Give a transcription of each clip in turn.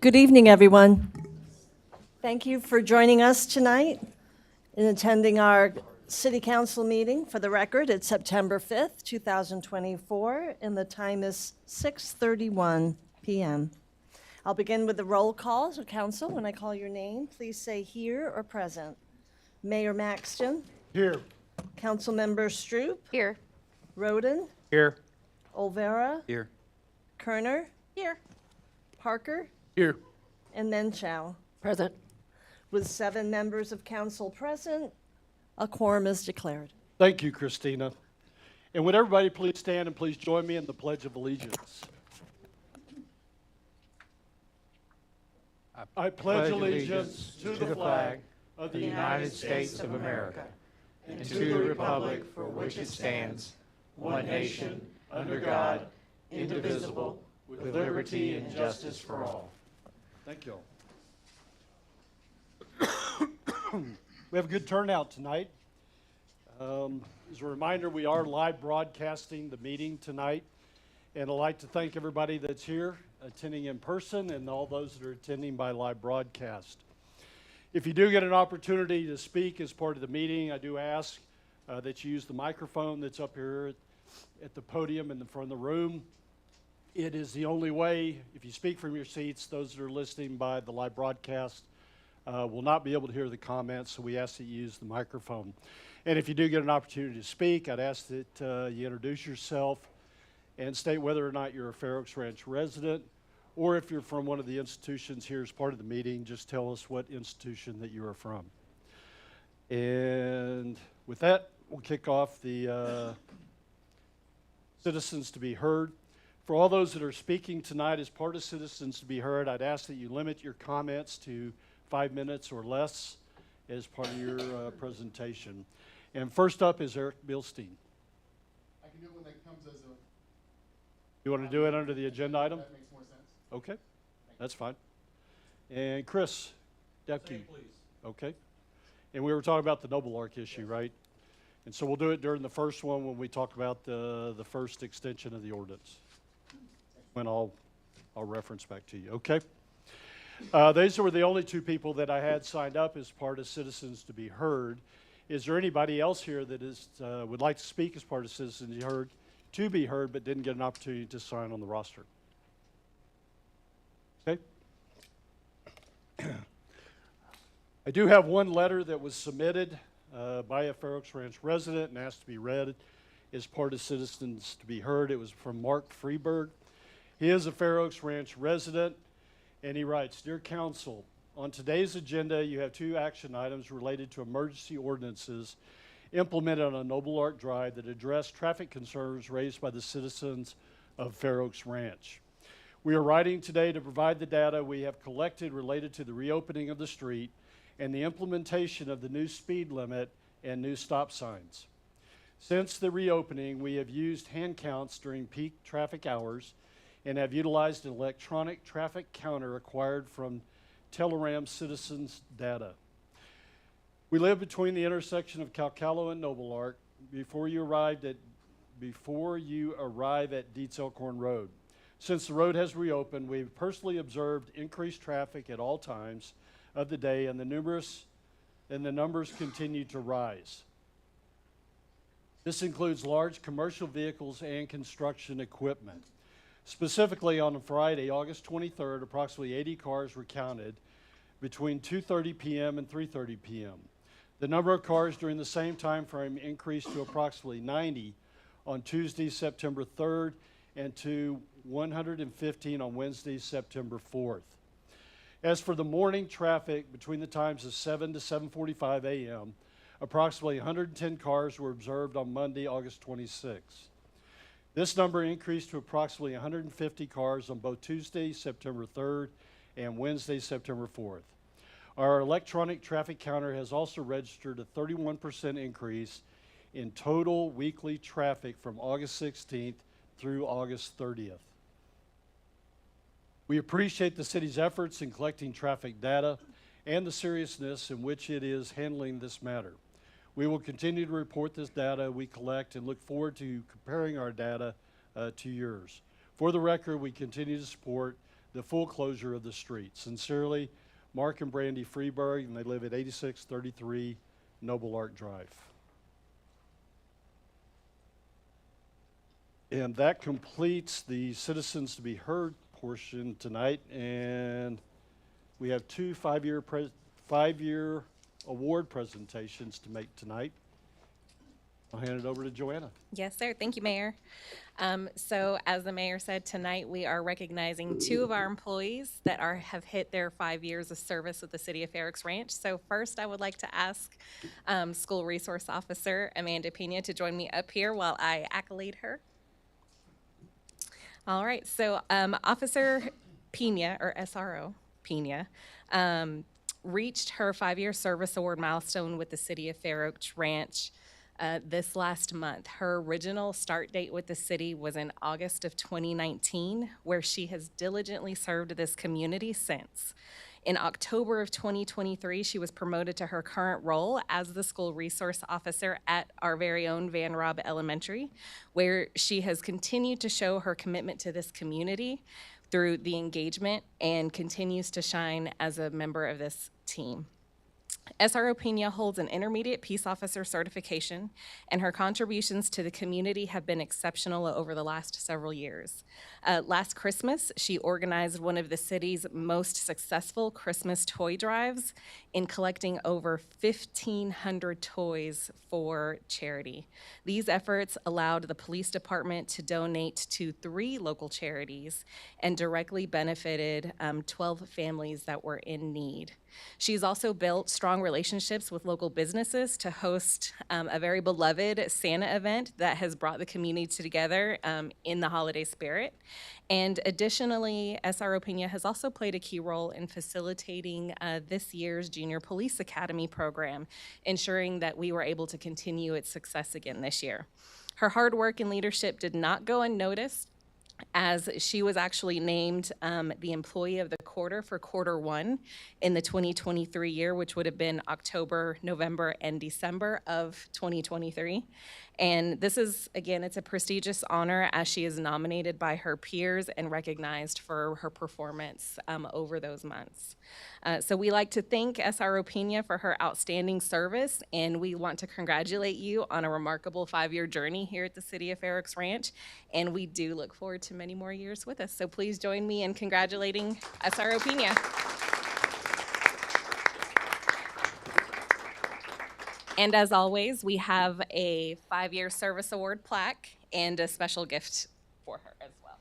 Good evening, everyone. Thank you for joining us tonight and attending our City Council meeting. For the record, it's September 5th, 2024, and the time is 6:31 p.m. I'll begin with the roll call. So, Council, when I call your name, please say here or present. Mayor Maxton, Here. Councilmember Stroop, Here. Roden, Here. Olvera, Here. Kerner, Here. Parker, Here. and Menchow. Present. With 7 members of council present, a quorum is declared. Thank you, Christina. And would everybody please stand and please join me in the Pledge of Allegiance? I pledge allegiance to the flag of the United States of America, and to the republic for which it stands, one nation, under God, indivisible, with liberty and justice for all. Thank you all. We have a good turnout tonight. As a reminder, we are live broadcasting the meeting tonight, and I'd like to thank everybody that's here attending in person and all those that are attending by live broadcast. If you do get an opportunity to speak as part of the meeting, I do ask that you use the microphone that's up here at the podium in the front of the room. It is the only way, if you speak from your seats, those that are listening by the live broadcast will not be able to hear the comments, so we ask that you use the microphone. And if you do get an opportunity to speak, I'd ask that you introduce yourself and state whether or not you're a Fair Oaks Ranch resident, or if you're from one of the institutions here as part of the meeting, just tell us what institution that you are from. And with that, we'll kick off the Citizens to be Heard. For all those that are speaking tonight as part of Citizens to be Heard, I'd ask that you limit your comments to 5 minutes or less as part of your presentation. And first up is Eric Bilstein. I can do it when that comes as a... You want to do it under the agenda item? That makes more sense. Okay, that's fine. And Chris Depke. Please. Okay. And we were talking about the Noble Ark issue, right? And so we'll do it during the first one when we talk about the first extension of the ordinance. When I'll reference back to you, okay? These were the only 2 people that I had signed up as part of Citizens to be Heard. Is there anybody else here that is would like to speak as part of Citizens to be heard, but didn't get an opportunity to sign on the roster? Okay. I do have one letter that was submitted by a Fair Oaks Ranch resident and asked to be read as part of Citizens to be Heard. It was from Mark Freeberg. He is a Fair Oaks Ranch resident, and he writes, "Dear Council, on today's agenda you have 2 action items related to emergency ordinances implemented on Noble Ark Drive that address traffic concerns raised by the citizens of Fair Oaks Ranch. We are writing today to provide the data we have collected related to the reopening of the street and the implementation of the new speed limit and new stop signs. Since the reopening, we have used hand counts during peak traffic hours and have utilized an electronic traffic counter acquired from Teleram Citizens Data. We live between the intersection of Calcalo and Noble Ark before you arrive at Dietz Elkhorn Road. Since the road has reopened, we've personally observed increased traffic at all times of the day, and the numbers continue to rise. This includes large commercial vehicles and construction equipment. Specifically, on Friday, August 23rd, approximately 80 cars were counted between 2:30 p.m. and 3:30 p.m. The number of cars during the same time frame increased to approximately 90 on Tuesday, September 3rd, and to 115 on Wednesday, September 4th. As for the morning traffic between the times of 7 to 7:45 a.m., approximately 110 cars were observed on Monday, August 26th. This number increased to approximately 150 cars on both Tuesday, September 3rd, and Wednesday, September 4th. Our electronic traffic counter has also registered a 31% increase in total weekly traffic from August 16th through August 30th. We appreciate the city's efforts in collecting traffic data and the seriousness in which it is handling this matter. We will continue to report this data we collect and look forward to comparing our data to yours. For the record, we continue to support the full closure of the street. Sincerely, Mark and Brandy Freeberg, and they live at 8633 Noble Ark Drive. And that completes the citizens to be heard portion tonight. And we have two five-year award presentations to make tonight. I'll hand it over to Joanna. Yes, sir. Thank you, Mayor. So as the mayor said, tonight we are recognizing two of our employees that have hit their 5 years of service with the City of Fair Oaks Ranch. So first, I would like to ask School Resource Officer Amanda Pena to join me up here while I accolade her. All right, so Officer Pena, or SRO Pena, reached her 5-year service award milestone with the City of Fair Oaks Ranch this last month. Her original start date with the city was in August of 2019, where she has diligently served this community since. In October of 2023, she was promoted to her current role as the school resource officer at our very own Van Robb Elementary, where she has continued to show her commitment to this community through the engagement and continues to shine as a member of this team. SRO Pena holds an intermediate peace officer certification, and her contributions to the community have been exceptional over the last several years. Last Christmas, she organized one of the city's most successful Christmas toy drives in collecting over 1,500 toys for charity. These efforts allowed the police department to donate to 3 local charities and directly benefited 12 families that were in need. She's also built strong relationships with local businesses to host a very beloved Santa event that has brought the community together in the holiday spirit. And additionally, SRO Pena has also played a key role in facilitating this year's Junior Police Academy program, ensuring that we were able to continue its success again this year. Her hard work and leadership did not go unnoticed, as she was actually named the Employee of the Quarter for Q1 in the 2023 year, which would have been October, November, and December of 2023. And this is, again, it's a prestigious honor as she is nominated by her peers and recognized for her performance over those months. So we like to thank SRO Pena for her outstanding service, and we want to congratulate you on a remarkable 5-year journey here at the City of Fair Oaks Ranch, and we do look forward to many more years with us. So please join me in congratulating SRO Pena. And as always, we have a 5-year service award plaque and a special gift for her as well.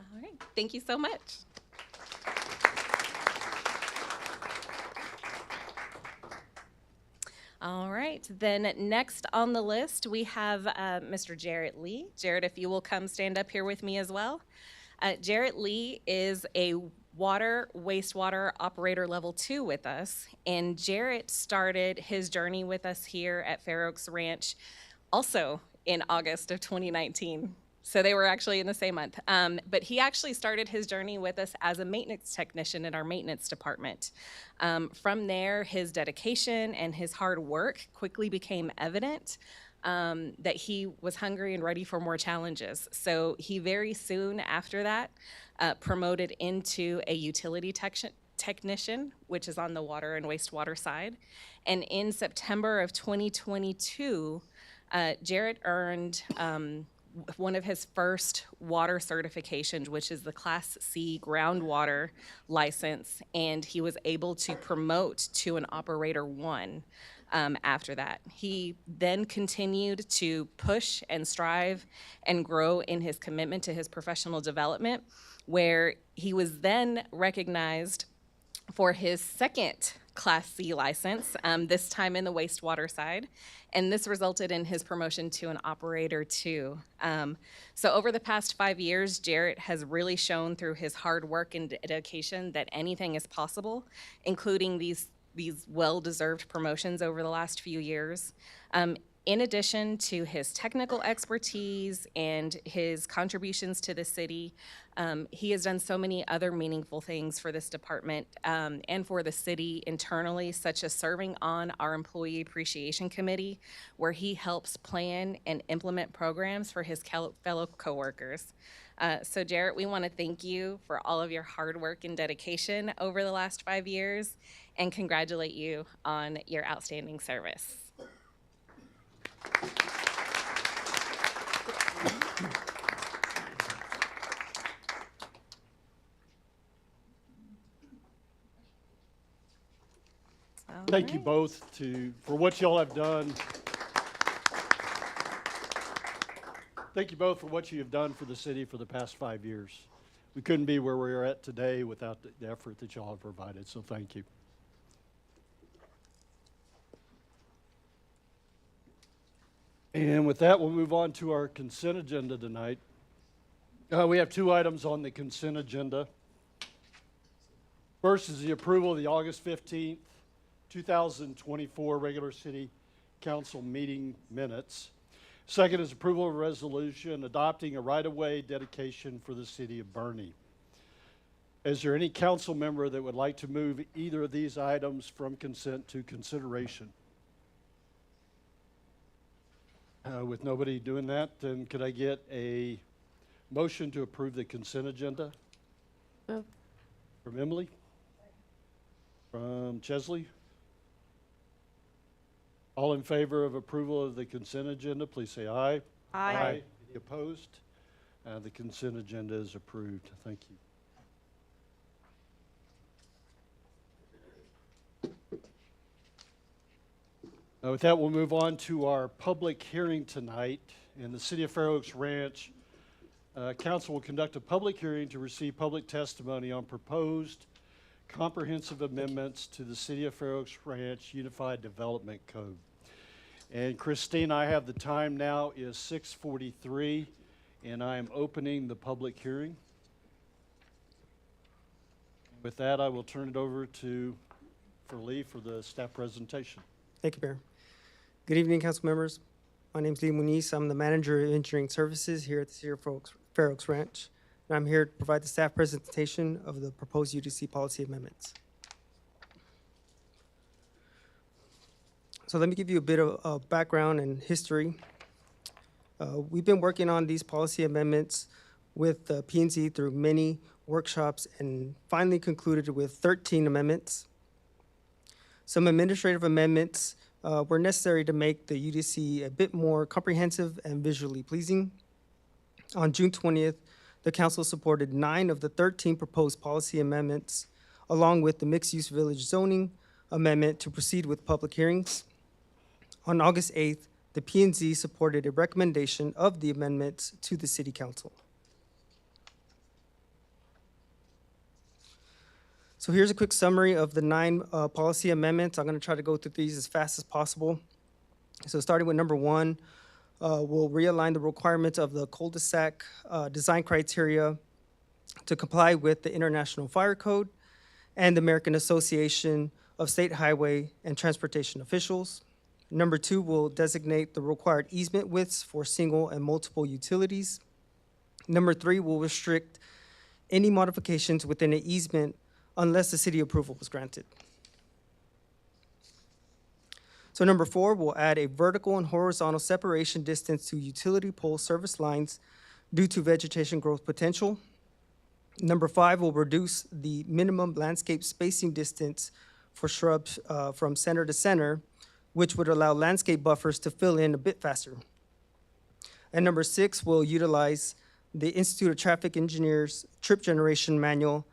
All right, thank you so much. All right, then next on the list, we have Mr. Jarrett Lee. Jarrett, if you will come stand up here with me as well. Jarrett Lee is a wastewater operator level 2 with us, and Jarrett started his journey with us here at Fair Oaks Ranch also in August of 2019. So they were actually in the same month. But he actually started his journey with us as a maintenance technician in our maintenance department. From there, his dedication and his hard work quickly became evident. That he was hungry and ready for more challenges. So he very soon after that promoted into a utility technician, which is on the water and wastewater side. And in September of 2022, Jarrett earned one of his first water certifications, which is the Class C groundwater license, and he was able to promote to an Operator 1. After that, he then continued to push and strive and grow in his commitment to his professional development, where he was then recognized for his second Class C license, this time in the wastewater side, and this resulted in his promotion to an Operator 2. So over the past 5 years, Jarrett has really shown through his hard work and dedication that anything is possible, including these well-deserved promotions over the last few years. In addition to his technical expertise and his contributions to the city, he has done so many other meaningful things for this department and for the city internally, such as serving on our Employee Appreciation Committee, where he helps plan and implement programs for his fellow coworkers. So Jarrett, we want to thank you for all of your hard work and dedication over the last 5 years and congratulate you on your outstanding service. Thank you both for what y'all have done. Thank you both for what you have done for the city for the past 5 years. We couldn't be where we are at today without the effort that y'all have provided, so thank you. And with that, we'll move on to our consent agenda tonight. We have 2 items on the consent agenda. First is the approval of the August 15th, 2024 regular city council meeting minutes. Second is approval of a resolution adopting a right-of-way dedication for the city of Boerne. Is there any council member that would like to move either of these items from consent to consideration? With nobody doing that, then could I get a motion to approve the consent agenda? Move. From Emily? From Chesley? All in favor of approval of the consent agenda, please say aye. Aye. Any opposed? The consent agenda is approved. Thank you. With that, we'll move on to our public hearing tonight. In the City of Fair Oaks Ranch, council will conduct a public hearing to receive public testimony on proposed comprehensive amendments to the City of Fair Oaks Ranch Unified Development Code. And Christine, I have the time now is 6:43, and I am opening the public hearing. With that, I will turn it over to Lee for the staff presentation. Thank you, Mayor. Good evening, council members. My name is Lee Muniz. I'm the manager of engineering services here at the City of Fair Oaks Ranch. And I'm here to provide the staff presentation of the proposed UDC policy amendments. So let me give you a bit of background and history. We've been working on these policy amendments with P&Z through many workshops and finally concluded with 13 amendments. Some administrative amendments were necessary to make the UDC a bit more comprehensive and visually pleasing. On June 20th, the council supported 9 of the 13 proposed policy amendments, along with the mixed-use village zoning amendment to proceed with public hearings. On August 8th, the P&Z supported a recommendation of the amendments to the City Council. So here's a quick summary of the 9 policy amendments. I'm going to try to go through these as fast as possible. So starting with number 1, we'll realign the requirements of the cul-de-sac design criteria to comply with the International Fire Code and the American Association of State Highway and Transportation Officials. Number 2, we'll designate the required easement widths for single and multiple utilities. Number 3, we'll restrict any modifications within an easement unless the city approval was granted. So number 4, we'll add a vertical and horizontal separation distance to utility pole service lines due to vegetation growth potential. Number 5, we'll reduce the minimum landscape spacing distance for shrubs from center to center, which would allow landscape buffers to fill in a bit faster. And number 6, we'll utilize the Institute of Traffic Engineers trip generation manual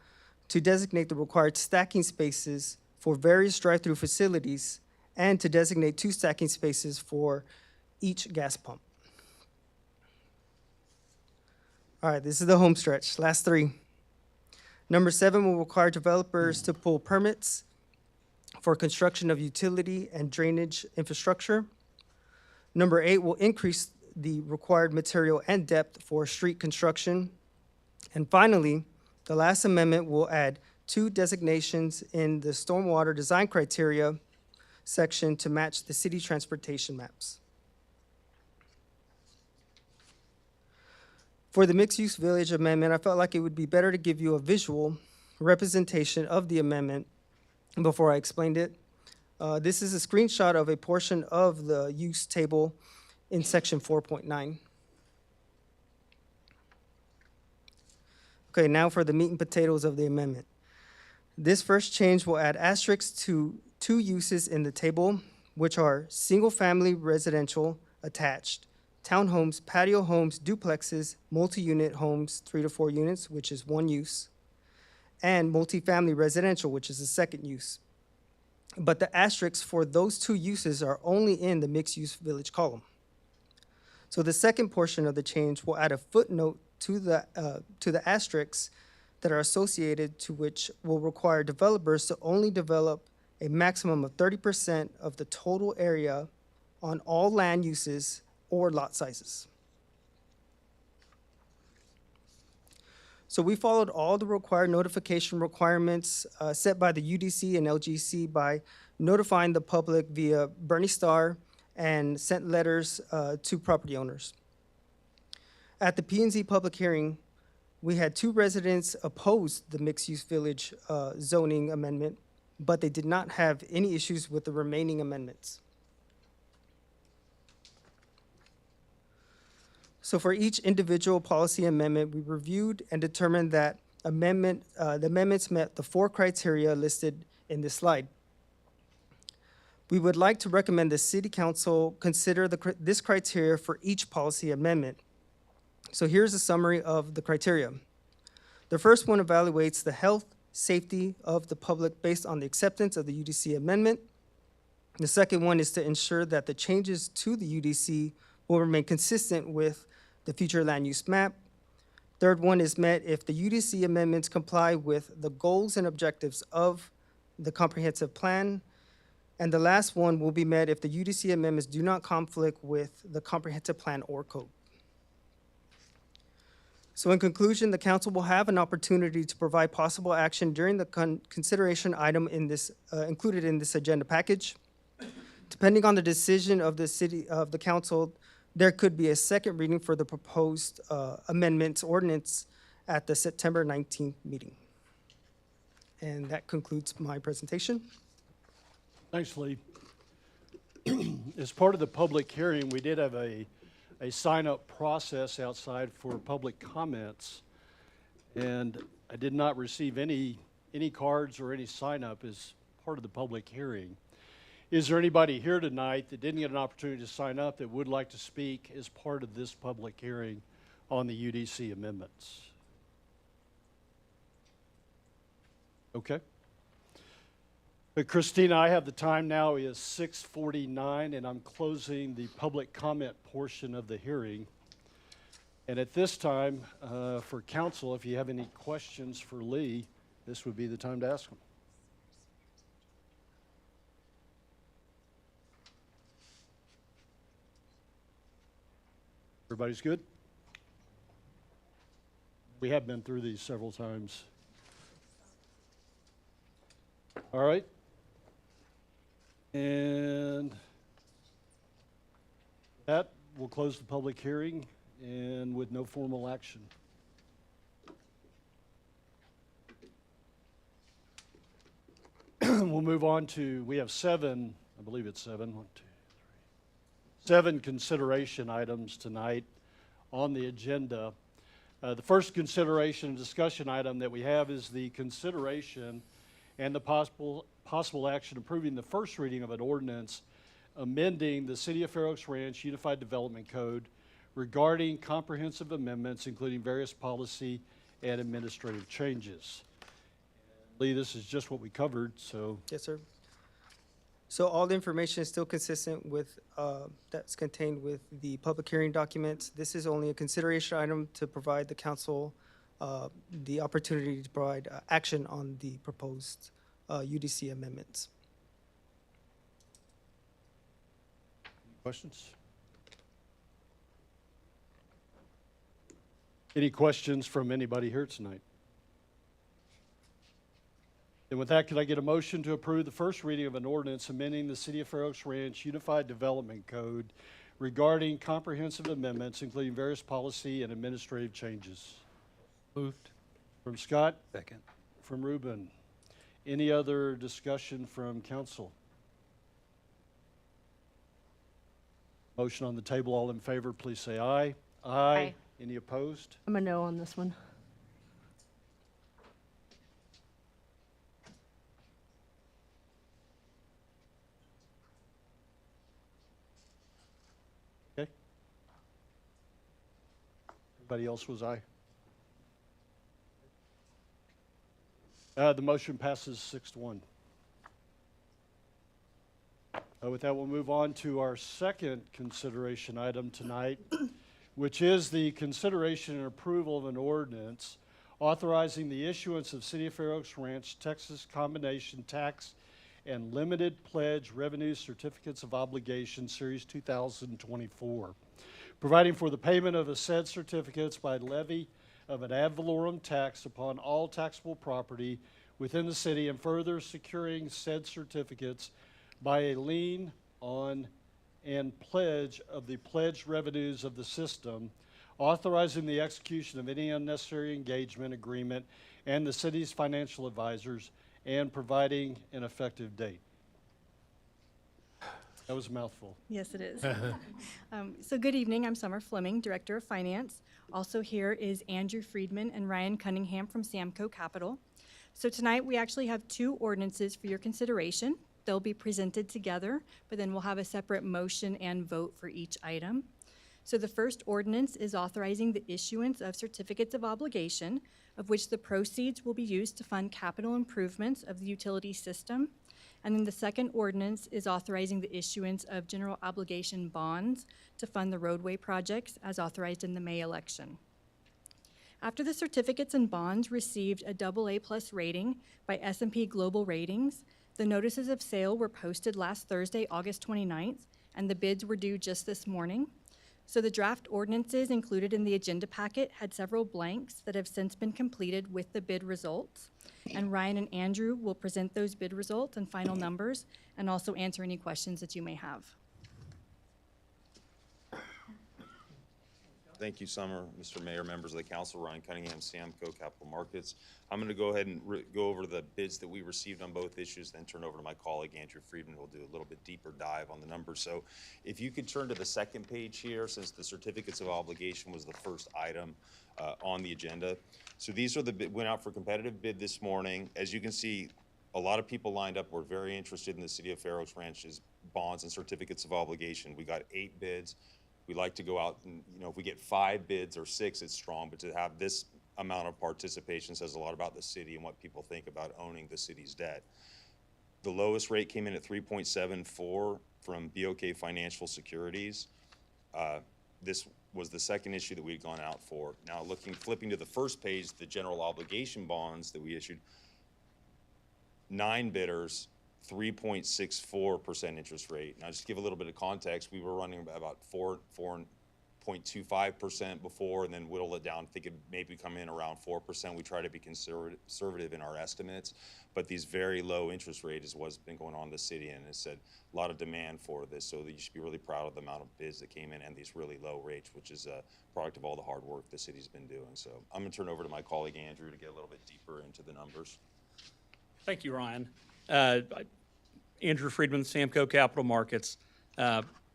to designate the required stacking spaces for various drive-through facilities and to designate 2 stacking spaces for each gas pump. All right, this is the home stretch, last 3. Number 7 will require developers to pull permits for construction of utility and drainage infrastructure. Number 8 will increase the required material and depth for street construction. And finally, the last amendment will add 2 designations in the stormwater design criteria section to match the city transportation maps. For the mixed-use village amendment, I felt like it would be better to give you a visual representation of the amendment before I explained it. This is a screenshot of a portion of the use table in section 4.9. Okay, now for the meat and potatoes of the amendment. This first change will add asterisks to two uses in the table, which are single-family residential attached, townhomes, patio homes, duplexes, multi-unit homes, 3 to 4 units, which is one use, and multifamily residential, which is the second use. But the asterisks for those two uses are only in the mixed-use village column. So the second portion of the change will add a footnote to the asterisks that are associated to which will require developers to only develop a maximum of 30% of the total area on all land uses or lot sizes. So we followed all the required notification requirements set by the UDC and LGC by notifying the public via Bernie Star and sent letters to property owners. At the P&Z public hearing, we had 2 residents oppose the mixed-use village zoning amendment, but they did not have any issues with the remaining amendments. So for each individual policy amendment, we reviewed and determined that the amendments met the 4 criteria listed in this slide. We would like to recommend the City Council consider this criteria for each policy amendment. So here's a summary of the criteria. The first one evaluates the health, safety of the public based on the acceptance of the UDC amendment. The second one is to ensure that the changes to the UDC will remain consistent with the future land use map. Third one is met if the UDC amendments comply with the goals and objectives of the comprehensive plan. And the last one will be met if the UDC amendments do not conflict with the comprehensive plan or code. So in conclusion, the council will have an opportunity to provide possible action during the consideration item in this, included in this agenda package. Depending on the decision of the council, there could be a second reading for the proposed amendments ordinance at the September 19th meeting. And that concludes my presentation. Thanks, Lee. As part of the public hearing, we did have a sign-up process outside for public comments, and I did not receive any cards or any sign-up as part of the public hearing. Is there anybody here tonight that didn't get an opportunity to sign up that would like to speak as part of this public hearing on the UDC amendments? Okay. But Christina, I have the time now is 6:49, and I'm closing the public comment portion of the hearing. And at this time, for council, if you have any questions for Lee, this would be the time to ask them. Everybody's good? We have been through these several times. All right. And that will close the public hearing and with no formal action. We'll move on to, we have 7, I believe it's 7, 1, 2, 3, 7 consideration items tonight on the agenda. The first consideration and discussion item that we have is the consideration and the possible action approving the first reading of an ordinance amending the City of Fair Oaks Ranch Unified Development Code regarding comprehensive amendments, including various policy and administrative changes. Lee, this is just what we covered, so. Yes, sir. So all the information is still consistent with, that's contained with the public hearing documents. This is only a consideration item to provide the council the opportunity to provide action on the proposed UDC amendments. Questions? Any questions from anybody here tonight? And with that, could I get a motion to approve the first reading of an ordinance amending the City of Fair Oaks Ranch Unified Development Code regarding comprehensive amendments, including various policy and administrative changes. Moved. From Scott, Second. from Ruben. Any other discussion from council? Motion on the table, all in favor, please say aye. Aye. Any opposed? I'm a no on this one. Okay. Everybody else was aye. The motion passes 6-1. With that, we'll move on to our second consideration item tonight, which is the consideration and approval of an ordinance authorizing the issuance of City of Fair Oaks Ranch, Texas Combination Tax and Limited Pledge Revenue Certificates of Obligation, Series 2024, providing for the payment of the said certificates by levy of an ad valorem tax upon all taxable property within the city, and further securing said certificates by a lien on and pledge of the pledged revenues of the system, authorizing the execution of any unnecessary engagement agreement and the city's financial advisors, and providing an effective date. That was a mouthful. Yes, it is. So good evening, I'm Summer Fleming, Director of Finance. Also here is Andrew Friedman and Ryan Cunningham from Samco Capital. So tonight, we actually have two ordinances for your consideration. They'll be presented together, but then we'll have a separate motion and vote for each item. So the first ordinance is authorizing the issuance of certificates of obligation, of which the proceeds will be used to fund capital improvements of the utility system. And then the second ordinance is authorizing the issuance of general obligation bonds to fund the roadway projects as authorized in the May election. After the certificates and bonds received a AA+ rating by S&P Global Ratings, the notices of sale were posted last Thursday, August 29th, and the bids were due just this morning. So the draft ordinances included in the agenda packet had several blanks that have since been completed with the bid results. And Ryan and Andrew will present those bid results and final numbers, and also answer any questions that you may have. Thank you, Summer, Mr. Mayor, members of the council, Ryan Cunningham, Samco Capital Markets. I'm going to go ahead and go over the bids that we received on both issues, then turn over to my colleague, Andrew Friedman, who will do a little bit deeper dive on the numbers. So if you could turn to the second page here, since the certificates of obligation was the first item on the agenda. So these are the went out for competitive bid this morning. As you can see, a lot of people lined up were very interested in the City of Fair Oaks Ranch's bonds and certificates of obligation. We got 8 bids. We like to go out and, if we get 5 bids or 6, it's strong, but to have this amount of participation says a lot about the city and what people think about owning the city's debt. The lowest rate came in at 3.74 from BOK Financial Securities. This was the second issue that we had gone out for. Now flipping to the first page, the general obligation bonds that we issued, 9 bidders, 3.64% interest rate. Now, just to give a little bit of context, we were running about 4.25% before, and then whittle it down, think it maybe come in around 4%. We try to be conservative in our estimates, but these very low interest rate is what's been going on in the city, and it said a lot of demand for this, so you should be really proud of the amount of bids that came in and these really low rates, which is a product of all the hard work the city's been doing. So I'm gonna turn over to my colleague Andrew to get a little bit deeper into the numbers. Thank you, Ryan. Andrew Friedman, Samco Capital Markets.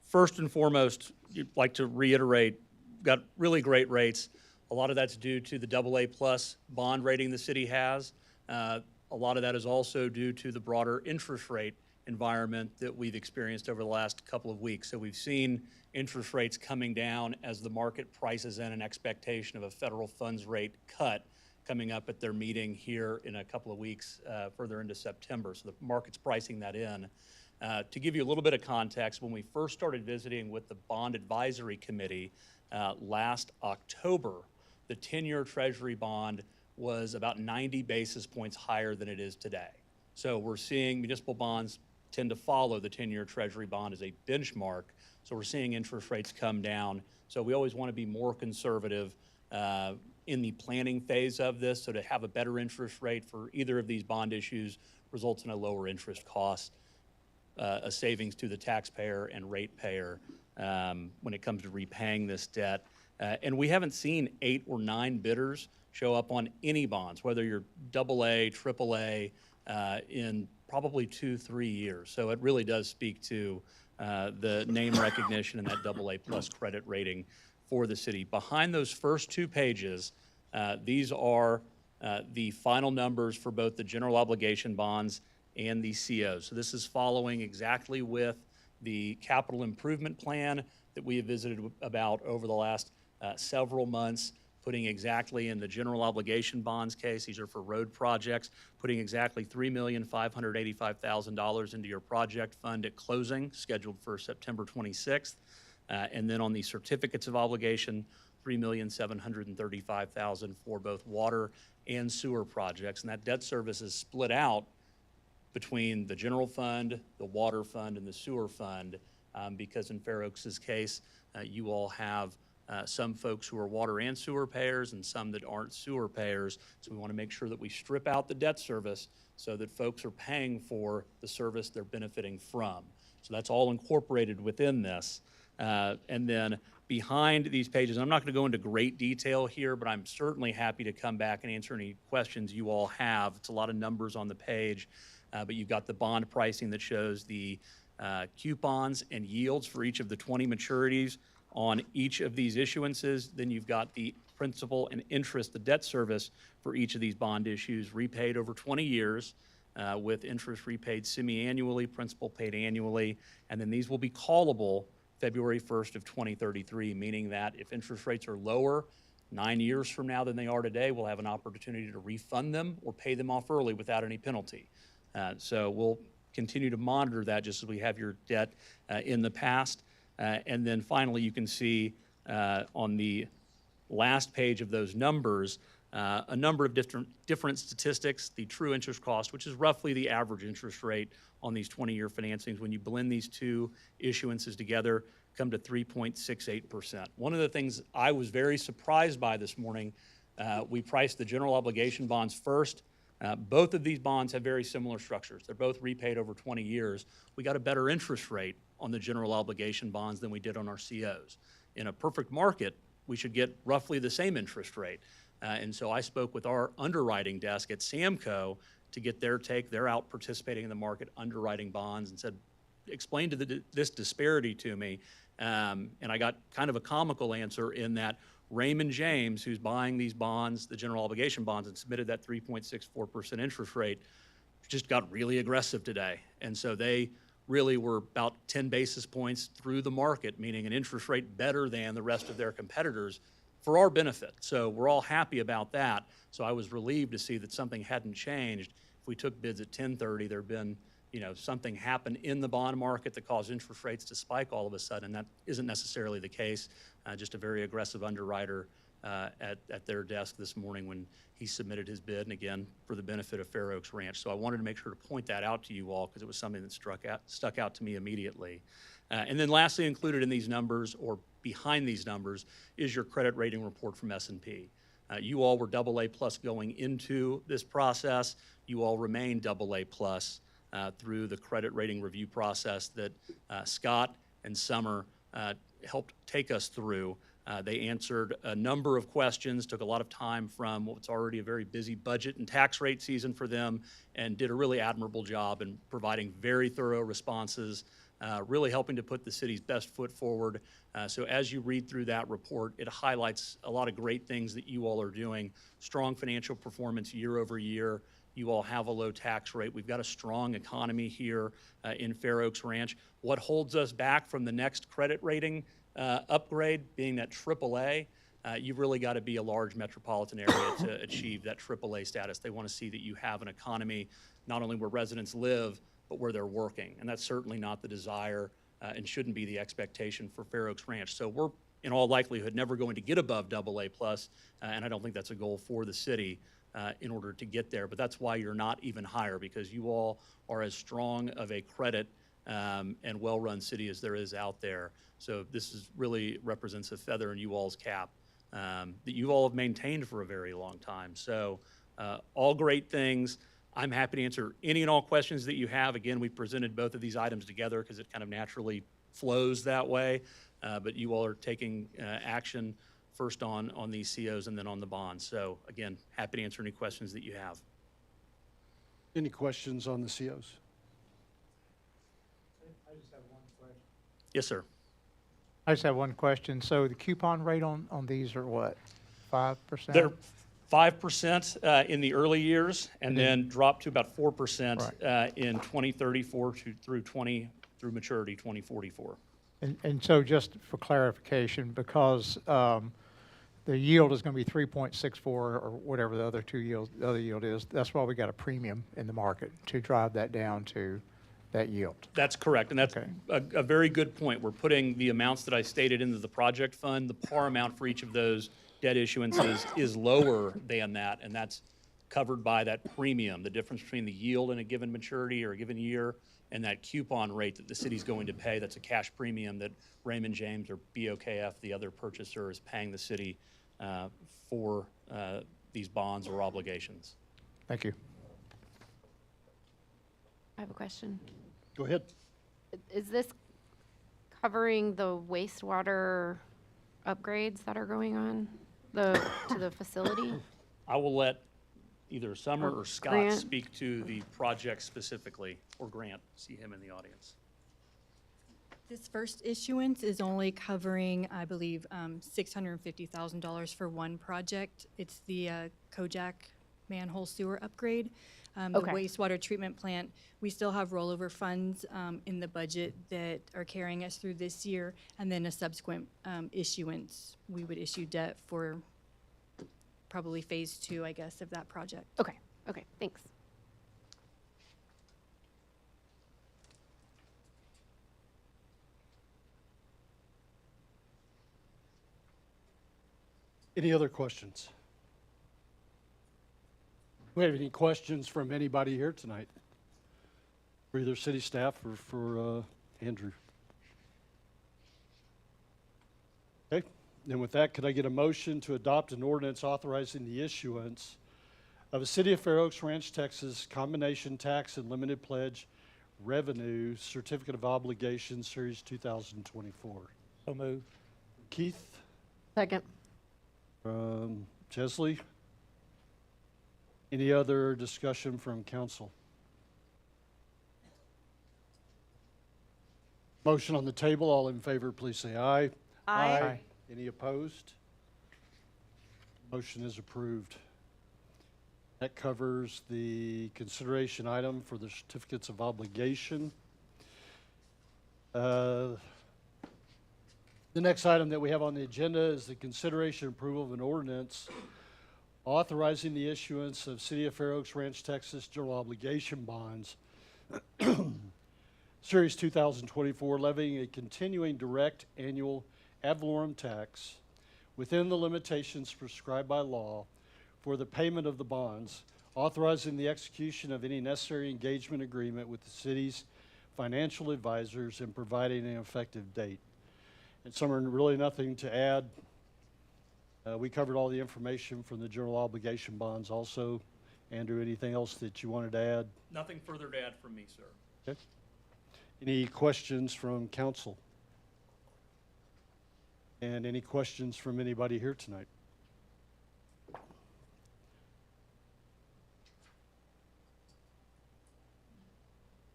First and foremost, you'd like to reiterate, got really great rates. A lot of that's due to the AA+ bond rating the city has. A lot of that is also due to the broader interest rate environment that we've experienced over the last couple of weeks. So we've seen interest rates coming down as the market prices in an expectation of a federal funds rate cut coming up at their meeting here in a couple of weeks, further into September. So the market's pricing that in. To give you a little bit of context, when we first started visiting with the Bond Advisory Committee last October, the 10-year Treasury bond was about 90 basis points higher than it is today. So we're seeing municipal bonds tend to follow the 10-year Treasury bond as a benchmark. So we're seeing interest rates come down. So we always want to be more conservative in the planning phase of this. So to have a better interest rate for either of these bond issues results in a lower interest cost, a savings to the taxpayer and ratepayer when it comes to repaying this debt. And we haven't seen 8 or 9 bidders show up on any bonds, whether you're AA, AAA, in probably 2-3 years. So it really does speak to the name recognition and that AA plus credit rating for the city. Behind those first 2 pages, these are the final numbers for both the general obligation bonds and the COs. So this is following exactly with the capital improvement plan that we have visited about over the last several months, putting exactly in the general obligation bonds case, these are for road projects, putting exactly $3,585,000 into your project fund at closing, scheduled for September 26th. And then on the certificates of obligation, $3,735,000 for both water and sewer projects. And that debt service is split out between the general fund, the water fund, and the sewer fund, because in Fair Oaks' case, you all have some folks who are water and sewer payers and some that aren't sewer payers. So we want to make sure that we strip out the debt service so that folks are paying for the service they're benefiting from. So that's all incorporated within this. And then behind these pages, I'm not going to go into great detail here, but I'm certainly happy to come back and answer any questions you all have. It's a lot of numbers on the page, but you've got the bond pricing that shows the coupons and yields for each of the 20 maturities on each of these issuances. Then you've got the principal and interest, the debt service for each of these bond issues repaid over 20 years with interest repaid semi-annually, principal paid annually. And then these will be callable February 1st of 2033, meaning that if interest rates are lower 9 years from now than they are today, we'll have an opportunity to refund them or pay them off early without any penalty. So we'll continue to monitor that just as we have your debt in the past. And then finally, you can see on the last page of those numbers, a number of different statistics. The true interest cost, which is roughly the average interest rate on these 20-year financings, when you blend these 2 issuances together, come to 3.68%. One of the things I was very surprised by this morning, we priced the general obligation bonds first. Both of these bonds have very similar structures. They're both repaid over 20 years. We got a better interest rate on the general obligation bonds than we did on our COs. In a perfect market, we should get roughly the same interest rate. And so I spoke with our underwriting desk at Samco to get their take. They're out participating in the market, underwriting bonds, and said, explain this disparity to me. And I got kind of a comical answer in that Raymond James, who's buying these bonds, the general obligation bonds, and submitted that 3.64% interest rate, just got really aggressive today. And so they really were about 10 basis points through the market, meaning an interest rate better than the rest of their competitors for our benefit. So we're all happy about that. So I was relieved to see that something hadn't changed. If we took bids at 10:30, there'd been, something happened in the bond market that caused interest rates to spike all of a sudden. That isn't necessarily the case. Just a very aggressive underwriter at their desk this morning when he submitted his bid, and again, for the benefit of Fair Oaks Ranch. So I wanted to make sure to point that out to you all because it was something that stuck out to me immediately. And then lastly, included in these numbers or behind these numbers is your credit rating report from S&P. You all were AA plus going into this process. You all remain AA plus through the credit rating review process that Scott and Summer helped take us through. They answered a number of questions, took a lot of time from what's already a very busy budget and tax rate season for them, and did a really admirable job in providing very thorough responses, really helping to put the city's best foot forward. So as you read through that report, it highlights a lot of great things that you all are doing. Strong financial performance year over year. You all have a low tax rate. We've got a strong economy here in Fair Oaks Ranch. What holds us back from the next credit rating upgrade being that AAA? You've really got to be a large metropolitan area to achieve that AAA status. They want to see that you have an economy not only where residents live, but where they're working. And that's certainly not the desire and shouldn't be the expectation for Fair Oaks Ranch. So we're, in all likelihood, never going to get above AA plus, and I don't think that's a goal for the city in order to get there. But that's why you're not even higher, because you all are as strong of a credit and well-run city as there is out there. So this is really represents a feather in you all's cap that you all have maintained for a very long time. So all great things. I'm happy to answer any and all questions that you have. Again, we presented both of these items together because it kind of naturally flows that way. But you all are taking action first on these COs and then on the bonds. So again, happy to answer any questions that you have. Any questions on the COs? Yes, sir. I just have one question. So the coupon rate on these are what, 5%? They're 5% in the early years and then drop to about 4% in 2034 through maturity 2044. And so just for clarification, because the yield is going to be 3.64 or whatever the other yield is, that's why we got a premium in the market to drive that down to that yield. That's correct, and that's Okay. a very good point. We're putting the amounts that I stated into the project fund. The par amount for each of those debt issuances is lower than that, and that's covered by that premium, the difference between the yield in a given maturity or a given year and that coupon rate that the city's going to pay. That's a cash premium that Raymond James or BOKF, the other purchaser, is paying the city for these bonds or obligations. Thank you. I have a question. Go ahead. Is this covering the wastewater upgrades that are going on to the facility? I will let either Summer or Scott Grant. speak to the project specifically, or Grant, see him in the audience. This first issuance is only covering, I believe, $650,000 for one project. It's the Kojak manhole sewer upgrade. The Okay. wastewater treatment plant, we still have rollover funds in the budget that are carrying us through this year, and then a subsequent issuance, we would issue debt for probably phase 2, I guess, of that project. Okay, thanks. Any other questions? Do we have any questions from anybody here tonight? For either city staff or for Andrew? Okay, then with that, could I get a motion to adopt an ordinance authorizing the issuance of a City of Fair Oaks Ranch, Texas combination tax and limited pledge revenue certificate of obligation, Series 2024? So moved. Keith? Second. Chesley? Any other discussion from council? Motion on the table, all in favor, please say aye. Aye. Any opposed? Motion is approved. That covers the consideration item for the certificates of obligation. The next item that we have on the agenda is the consideration and approval of an ordinance authorizing the issuance of City of Fair Oaks Ranch, Texas general obligation bonds, Series 2024, levying a continuing direct annual ad valorem tax within the limitations prescribed by law for the payment of the bonds, authorizing the execution of any necessary engagement agreement with the city's financial advisors and providing an effective date. And Summer, really nothing to add. We covered all the information from the general obligation bonds also. Andrew, anything else that you wanted to add? Nothing further to add from me, sir. Okay. Any questions from council? And any questions from anybody here tonight?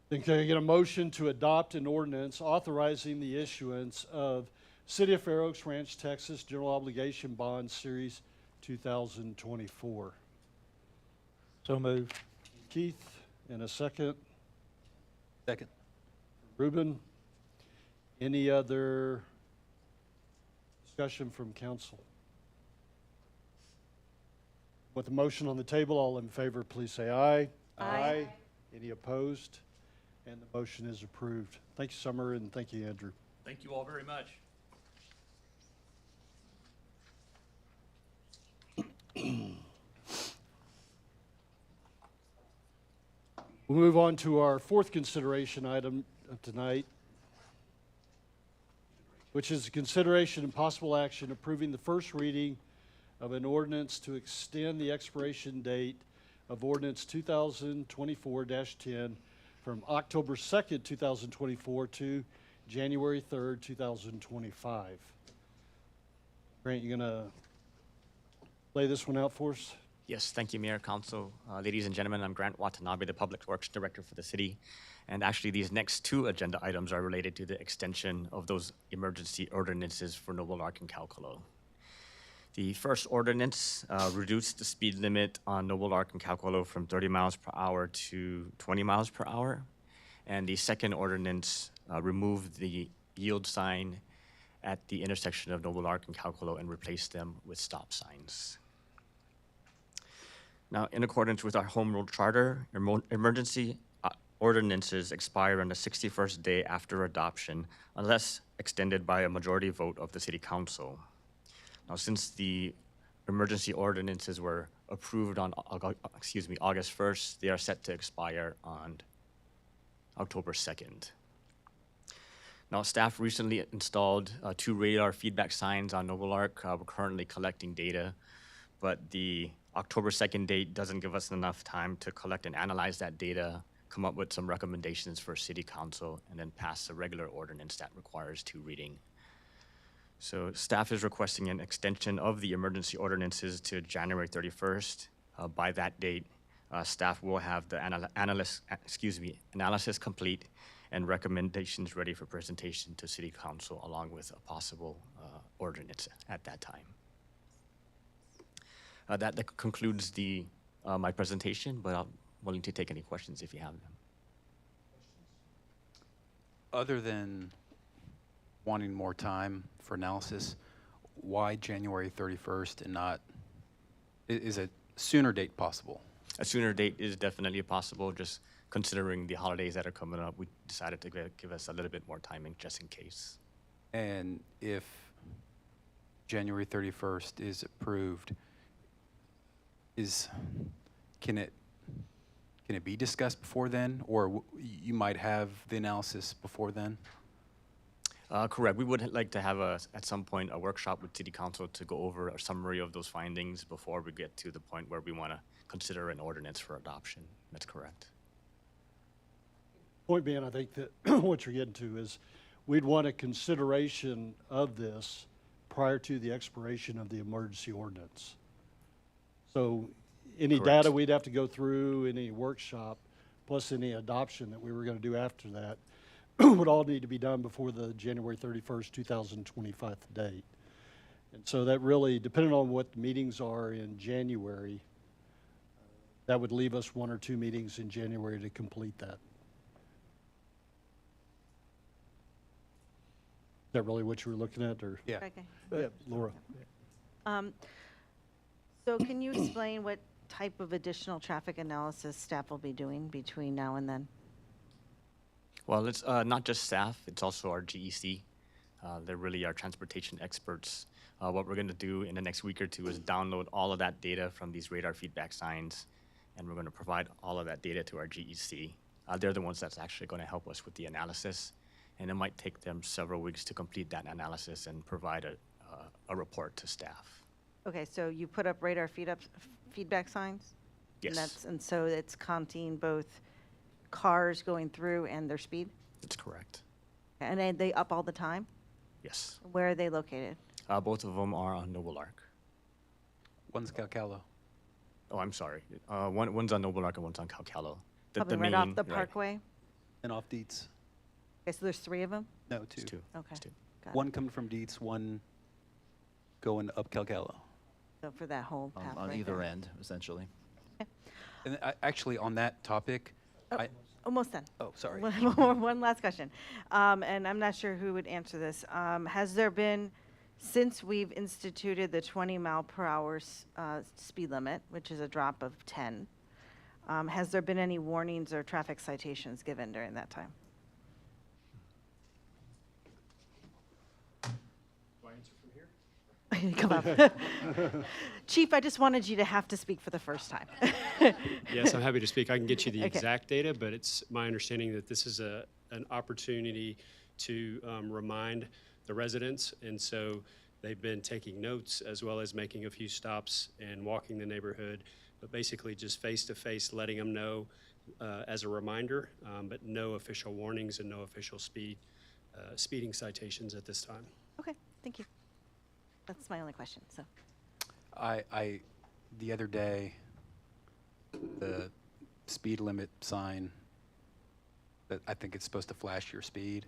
Then can I get a motion to adopt an ordinance authorizing the issuance of City of Fair Oaks Ranch, Texas General Obligation Bond Series 2024? So moved. Keith, in a second. Second. Ruben, any other discussion from council? With the motion on the table, all in favor, please say aye. Aye. Any opposed? And the motion is approved. Thank you, Summer, and thank you, Andrew. Thank you all very much. We'll move on to our fourth consideration item of tonight, which is consideration and possible action approving the first reading of an ordinance to extend the expiration date of ordinance 2024-10 from October 2nd, 2024 to January 3rd, 2025. Grant, you gonna lay this one out for us? Yes, thank you, Mayor, Council. Ladies and gentlemen, I'm Grant Watanabe, the Public Works Director for the city. And actually, these next two agenda items are related to the extension of those emergency ordinances for Noble Ark and Calcolo. The first ordinance reduced the speed limit on Noble Ark and Calcolo from 30 miles per hour to 20 miles per hour. And the second ordinance removed the yield sign at the intersection of Noble Ark and Calcolo and replaced them with stop signs. Now, in accordance with our home rule charter, emergency ordinances expire on the 61st day after adoption unless extended by a majority vote of the City Council. Now, since the emergency ordinances were approved on August 1st, they are set to expire on October 2nd. Now, staff recently installed 2 radar feedback signs on Noble Ark. We're currently collecting data, but the October 2nd date doesn't give us enough time to collect and analyze that data, come up with some recommendations for City Council, and then pass a regular ordinance that requires 2 readings. So staff is requesting an extension of the emergency ordinances to January 31st. By that date, staff will have the analysis complete and recommendations ready for presentation to City Council along with a possible ordinance at that time. That concludes my presentation, but I'm willing to take any questions if you have them. Other than wanting more time for analysis, why January 31st and not, is a sooner date possible? A sooner date is definitely possible, just considering the holidays that are coming up. We decided to give us a little bit more timing just in case. And if January 31st is approved, can it be discussed before then, or you might have the analysis before then? Correct. We would like to have at some point a workshop with City Council to go over a summary of those findings before we get to the point where we want to consider an ordinance for adoption. That's correct. Point being, I think that what you're getting to is we'd want a consideration of this prior to the expiration of the emergency ordinance. So any Correct. data we'd have to go through, any workshop, plus any adoption that we were going to do after that would all need to be done before the January 31st, 2025 date. And so that really, depending on what the meetings are in January, that would leave us 1 or 2 meetings in January to complete that. Is that really what you were looking at, or? Yeah. Okay. Yeah, Laura. So can you explain what type of additional traffic analysis staff will be doing between now and then? Well, it's not just staff, it's also our GEC. They're really our transportation experts. What we're going to do in the next week or 2 is download all of that data from these radar feedback signs, and we're going to provide all of that data to our GEC. They're the ones that's actually going to help us with the analysis, and it might take them several weeks to complete that analysis and provide a report to staff. Okay, so you put up radar feedback signs? Yes. And so it's counting both cars going through and their speed? That's correct. And are they up all the time? Yes. Where are they located? Both of them are on Noble Ark. One's Calcalo. Oh, I'm sorry. One's on Noble Ark and one's on Calcalo. Probably right off the parkway? And off Dietz? Okay, so there's 3 of them? No, 2. It's 2. Okay. It's 2. Got it. One coming from Dietz, one going up Calcalo. So for that whole path On right either there. end, essentially. And actually, on that topic, Almost done. oh, sorry. One last question. And I'm not sure who would answer this. Has there been, since we've instituted the 20 mile per hour speed limit, which is a drop of 10, has there been any warnings or traffic citations given during that time? Come up. Chief, I just wanted you to have to speak for the first time. Yes, I'm happy to speak. I can get you the Okay. exact data, but it's my understanding that this is an opportunity to remind the residents, and so they've been taking notes as well as making a few stops and walking the neighborhood but basically just face-to-face letting them know as a reminder, but no official warnings and no official speeding citations at this time. Okay, thank you. That's my only question, so. The other day, the speed limit sign that I think it's supposed to flash your speed,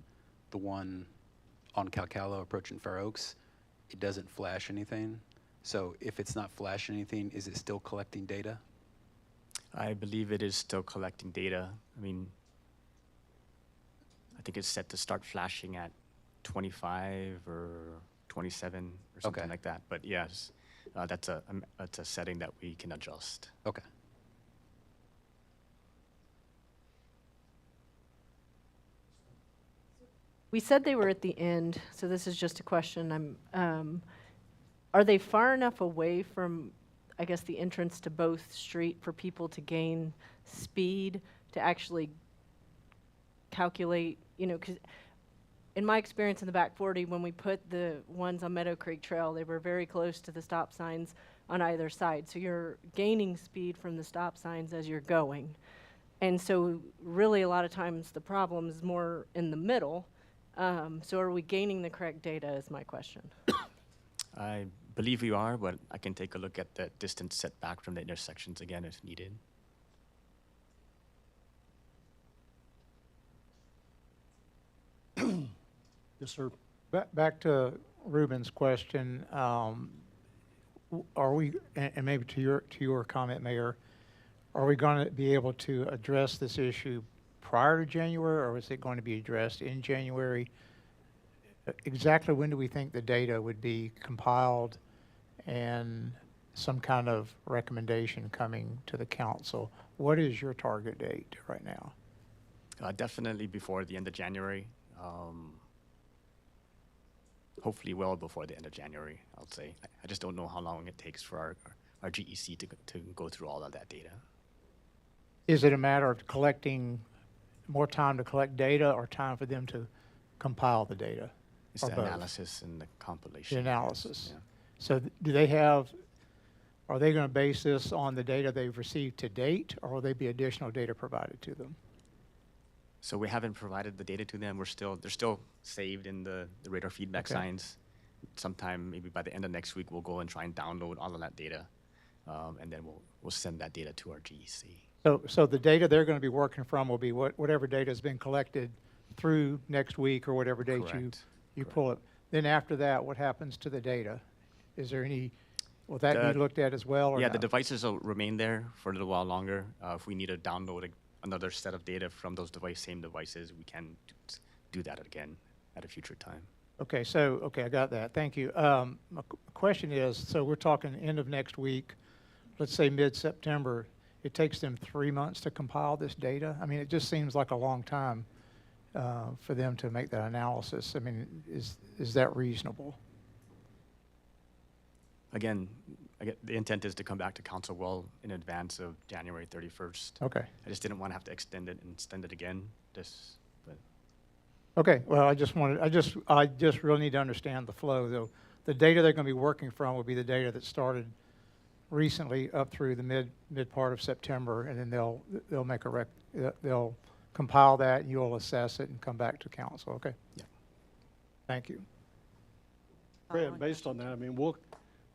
the one on Calcalo approaching Fair Oaks, it doesn't flash anything. So if it's not flashing anything, is it still collecting data? I believe it is still collecting data. I mean, I think it's set to start flashing at 25 or 27 or something Okay. like that. But yes, that's a setting that we can adjust. Okay. We said they were at the end, so this is just a question. Are they far enough away from, I guess, the entrance to both street for people to gain speed to actually calculate, because in my experience in the back 40, when we put the ones on Meadow Creek Trail, they were very close to the stop signs on either side. So you're gaining speed from the stop signs as you're going. And so really a lot of times the problem is more in the middle. So are we gaining the correct data is my question. I believe we are, but I can take a look at the distance set back from the intersections again if needed. Yes, sir. Back to Ruben's question, are we, and maybe to your comment, Mayor, are we going to be able to address this issue prior to January, or is it going to be addressed in January? Exactly when do we think the data would be compiled and some kind of recommendation coming to the council? What is your target date right now? Definitely before the end of January. Hopefully well before the end of January, I'll say. I just don't know how long it takes for our GEC to go through all of that data. Is it a matter of collecting more time to collect data or time for them to compile the data? It's Or the both? analysis and the compilation. The analysis. Yeah. So are they going to base this on the data they've received to date, or will there be additional data provided to them? So we haven't provided the data to them. They're still saved in the radar feedback Okay. signs. Sometime maybe by the end of next week, we'll go and try and download all of that data, and then we'll send that data to our GEC. So the data they're going to be working from will be whatever data has been collected through next week or whatever date Correct. you pull it. Then after that, what happens to the data? Is there will that be looked at as well, or Yeah, no? the devices will remain there for a little while longer. If we need to download another set of data from those same devices, we can do that again at a future time. Okay, I got that. Thank you. My question is, so we're talking end of next week, let's say mid-September. It takes them 3 months to compile this data? I mean, it just seems like a long time for them to make that analysis. I mean, is that reasonable? Again, the intent is to come back to council well in advance of January 31st. Okay. I just didn't want to have to extend it again. But Okay, well, I just really need to understand the flow, though. The data they're going to be working from will be the data that started recently up through the mid part of September, and then they'll make they'll compile that, and you'll assess it and come back to council, okay? Yeah. Thank you. Fred, based on that, I mean, we'll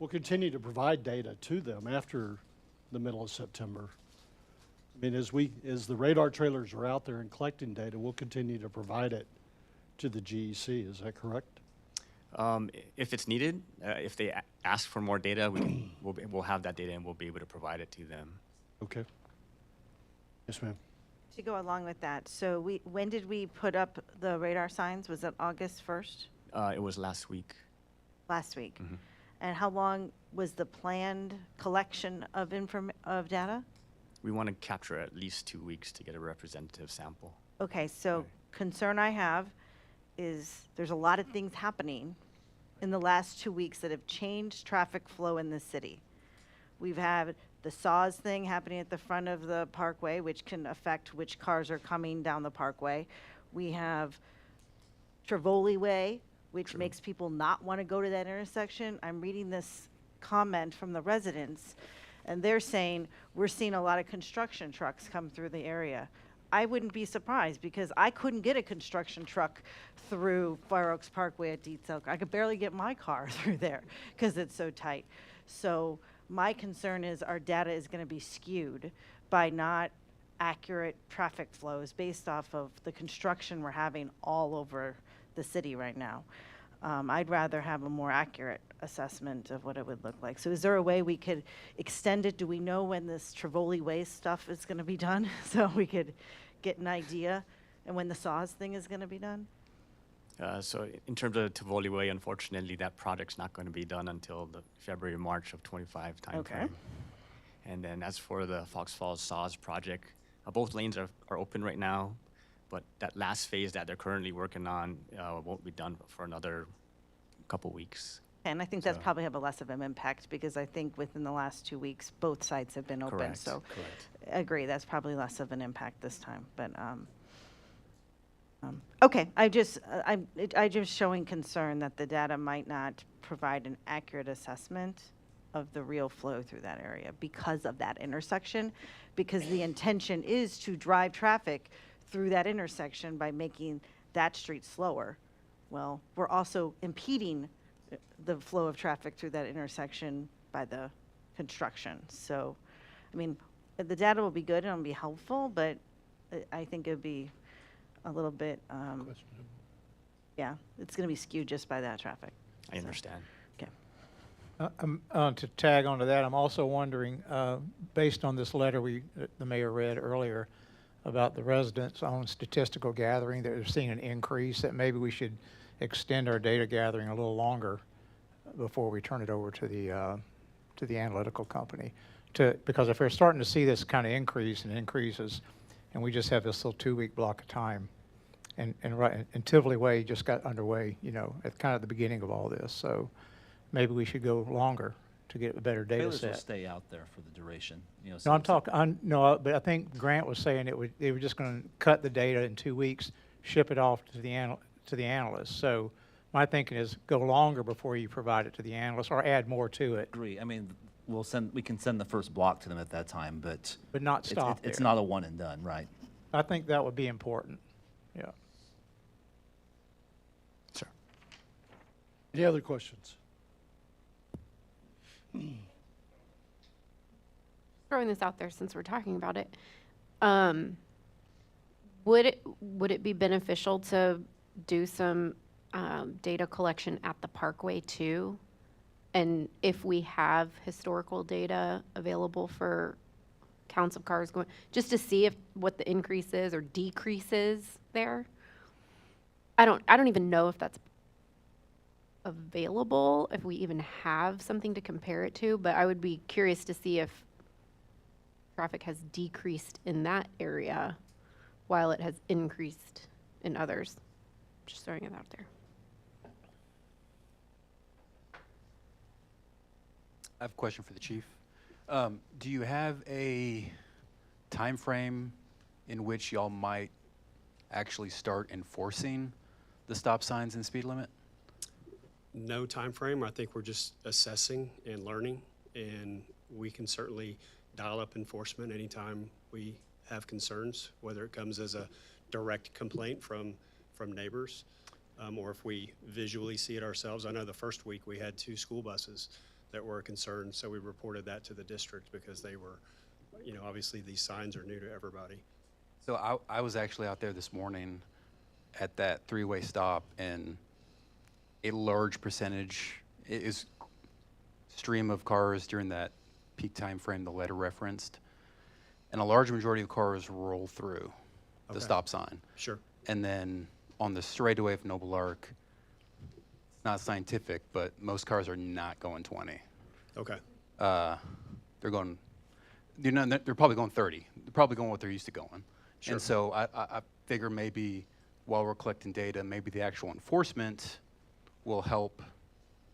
continue to provide data to them after the middle of September. I mean, as the radar trailers are out there and collecting data, we'll continue to provide it to the GEC. Is that correct? If it's needed, if they ask for more data, we'll have that data and we'll be able to provide it to them. Okay. Yes, ma'am. To go along with that, so when did we put up the radar signs? Was it August 1st? It was last week. Last week? Mhm. And how long was the planned collection of data? We want to capture at least 2 weeks to get a representative sample. Okay, so concern I have is there's a lot of things happening in the last 2 weeks that have changed traffic flow in the city. We've had the SAWS thing happening at the front of the parkway, which can affect which cars are coming down the parkway. We have Trevoli Way, which makes people not want to go to that intersection. I'm reading this comment from the residents, And they're saying, we're seeing a lot of construction trucks come through the area. I wouldn't be surprised because I couldn't get a construction truck through Fire Oaks Parkway at Dietz Elk. I could barely get my car through there because it's so tight. So my concern is our data is going to be skewed by not accurate traffic flows based off of the construction we're having all over the city right now. I'd rather have a more accurate assessment of what it would look like. So is there a way we could extend it? Do we know when this Trivoli Way stuff is going to be done? So we could get an idea, and when the SAWS thing is going to be done? So in terms of Tivoli Way, unfortunately, that project's not going to be done until the February, March of 25 timeframe. Okay. And then as for the Fox Falls SAWS project, both lanes are open right now, but that last phase that they're currently working on won't be done for another couple weeks. And I think that's So- probably have a less of an impact because I think within the last 2 weeks, both sites have been open. Correct, So correct. I agree, that's probably less of an impact this time. But, okay, I'm just showing concern that the data might not provide an accurate assessment of the real flow through that area because of that intersection, because the intention is to drive traffic through that intersection by making that street slower. Well, we're also impeding the flow of traffic through that intersection by the construction. So, I mean, the data will be good and it'll be helpful, but I think it'd be a little bit, yeah, it's going to be skewed just by that traffic. I understand. Okay. To tag onto that, I'm also wondering, based on this letter the mayor read earlier about the residents' own statistical gathering, that they're seeing an increase, that maybe we should extend our data gathering a little longer before we turn it over to the analytical company. Because if we're starting to see this kind of increase and increases, and we just have this little 2-week block of time, and Tivoli Way just got underway, at kind of the beginning of all this. So maybe we should go longer to get a better data Trailers will set. stay out there for the duration, No, I'm talking, but I think Grant was saying they were just going to cut the data in 2 weeks, ship it off to the analysts. So my thinking is go longer before you provide it to the analysts or add more to it. Agree. I mean, we can send the first block to them at that time, but. But not stop It's there. not a one and done, right? I think that would be important. Yeah. Sure. Any other questions? Throwing this out there since we're talking about it, would it be beneficial to do some data collection at the Parkway too? And if we have historical data available for counts of cars going, just to see what the increase is or decrease is there? I don't even know if that's available, if we even have something to compare it to, but I would be curious to see if traffic has decreased in that area while it has increased in others. Just throwing it out there. I have a question for the chief. Do you have a time frame in which y'all might actually start enforcing the stop signs and speed limit? No time frame. I think we're just assessing and learning, and we can certainly dial up enforcement anytime we have concerns, whether it comes as a direct complaint from neighbors, or if we visually see it ourselves. I know the first week we had 2 school buses that were a concern, so we reported that to the district because they were, obviously these signs are new to everybody. So I was actually out there this morning at that 3-way stop, and a large percentage is stream of cars during that peak time frame the letter referenced, and a large majority of cars roll through the Okay. stop sign. Sure. And then on the straightaway of Noble Ark, it's not scientific, but most cars are not going 20. Okay. They're going, they're probably going 30. They're probably going what they're used to going. Sure. And so I figure maybe while we're collecting data, maybe the actual enforcement will help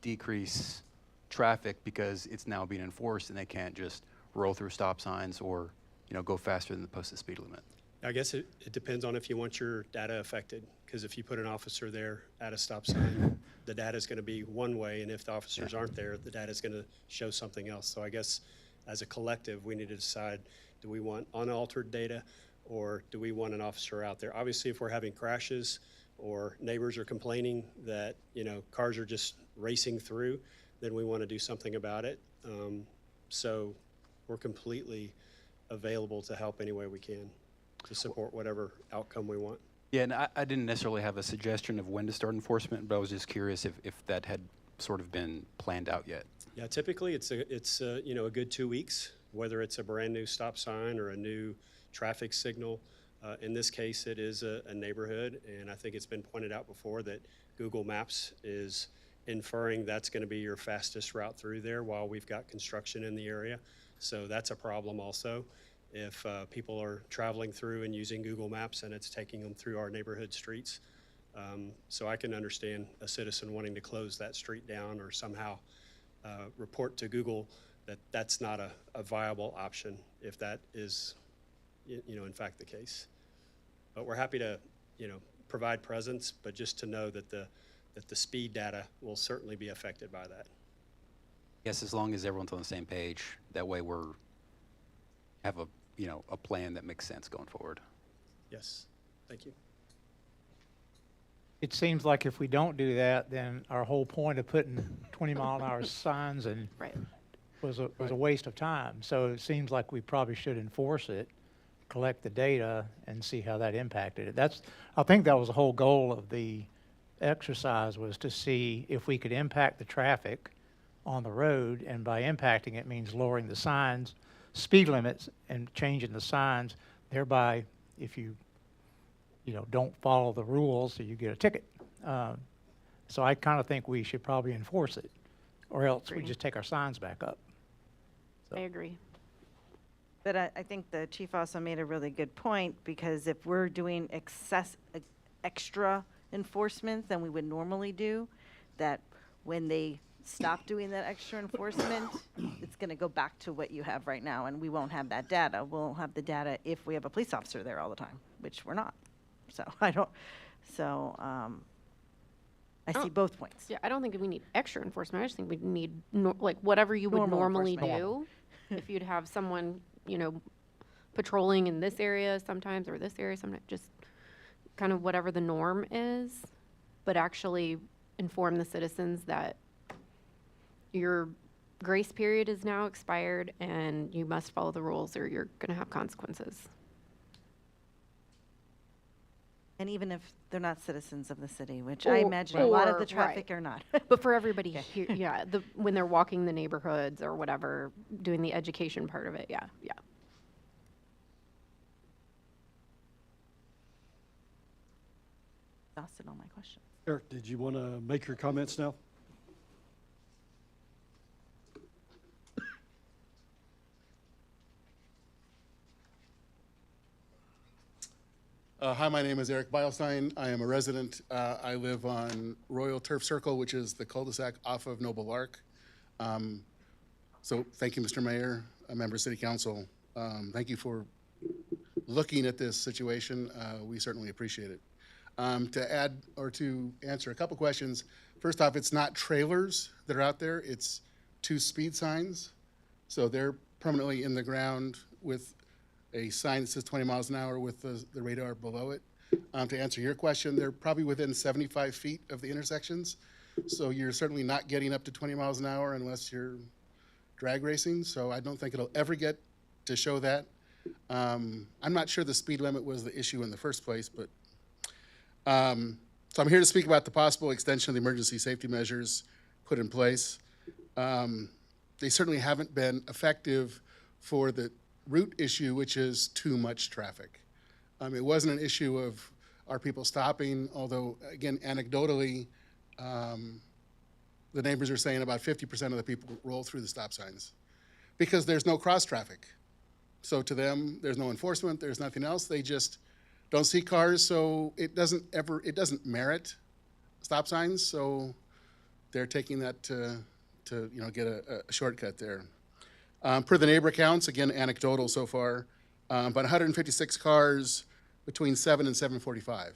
decrease traffic because it's now being enforced and they can't just roll through stop signs or, go faster than the posted speed limit. I guess it depends on if you want your data affected, because if you put an officer there at a stop sign, the data is going to be one way, and if the officers aren't there, the data is going to show something else. So I guess as a collective, we need to decide, do we want unaltered data or do we want an officer out there? Obviously, if we're having crashes or neighbors are complaining that, cars are just racing through, then we want to do something about it. So we're completely available to help any way we can to support whatever outcome we want. Yeah, and I didn't necessarily have a suggestion of when to start enforcement, but I was just curious if that had sort of been planned out yet. Yeah, typically it's a good 2 weeks, whether it's a brand new stop sign or a new traffic signal. In this case, it is a neighborhood, and I think it's been pointed out before that Google Maps is inferring that's going to be your fastest route through there while we've got construction in the area. So that's a problem also. If people are traveling through and using Google Maps and it's taking them through our neighborhood streets. So I can understand a citizen wanting to close that street down or somehow report to Google that that's not a viable option if that is, in fact the case. But we're happy to, provide presence, but just to know that the speed data will certainly be affected by that. Yes, as long as everyone's on the same page, that way have a plan that makes sense going forward. Yes, thank you. It seems like if we don't do that, then our whole point of putting 20-mile-an-hour signs in was a waste of time. So it seems like we probably should enforce it, collect the data, and see how that impacted it. I think that was the whole goal of the exercise, was to see if we could impact the traffic on the road, and by impacting it means lowering the signs, speed limits, and changing the signs. Thereby, if you don't follow the rules, so you get a ticket. So I kind of think we should probably enforce it, or else we just take our signs back up. I agree. But I think the chief also made a really good point, because if we're doing extra enforcement than we would normally do, that when they stop doing that extra enforcement, it's going to go back to what you have right now, and we won't have that data. We'll have the data if we have a police officer there all the time, which we're not. So I see both points. Yeah, I don't think we need extra enforcement. I just think we need whatever you would Normal normally enforcement. do. If you'd have someone, patrolling in this area sometimes or this area sometimes, just kind of whatever the norm is, but actually inform the citizens that your grace period is now expired and you must follow the rules or you're going to have consequences. And even if they're not citizens of the city, which I imagine a lot of the traffic are not. But for everybody here, yeah, when they're walking the neighborhoods or whatever, doing the education part of it, yeah. Exhausted all my questions. Eric, did you want to make your comments now? Hi, my name is Eric Beilstein. I am a resident. I live on Royal Turf Circle, which is the cul-de-sac off of Noble Ark. So thank you, Mr. Mayor, member of City Council. Thank you for looking at this situation. We certainly appreciate it. To add or to answer a couple questions, first off, it's not trailers that are out there. It's 2 speed signs. So they're permanently in the ground with a sign that says 20 miles an hour with the radar below it. To answer your question, they're probably within 75 feet of the intersections. So you're certainly not getting up to 20 miles an hour unless you're drag racing. So I don't think it'll ever get to show that. I'm not sure the speed limit was the issue in the first place, but so I'm here to speak about the possible extension of the emergency safety measures put in place. They certainly haven't been effective for the route issue, which is too much traffic. It wasn't an issue of are people stopping, although, again, anecdotally, the neighbors are saying about 50% of the people roll through the stop signs because there's no cross traffic. So to them, there's no enforcement, there's nothing else. They just don't see cars, so it doesn't merit stop signs, so they're taking that to get a shortcut there. Per the neighbor counts, again, anecdotal so far, but 156 cars between 7 and 7:45.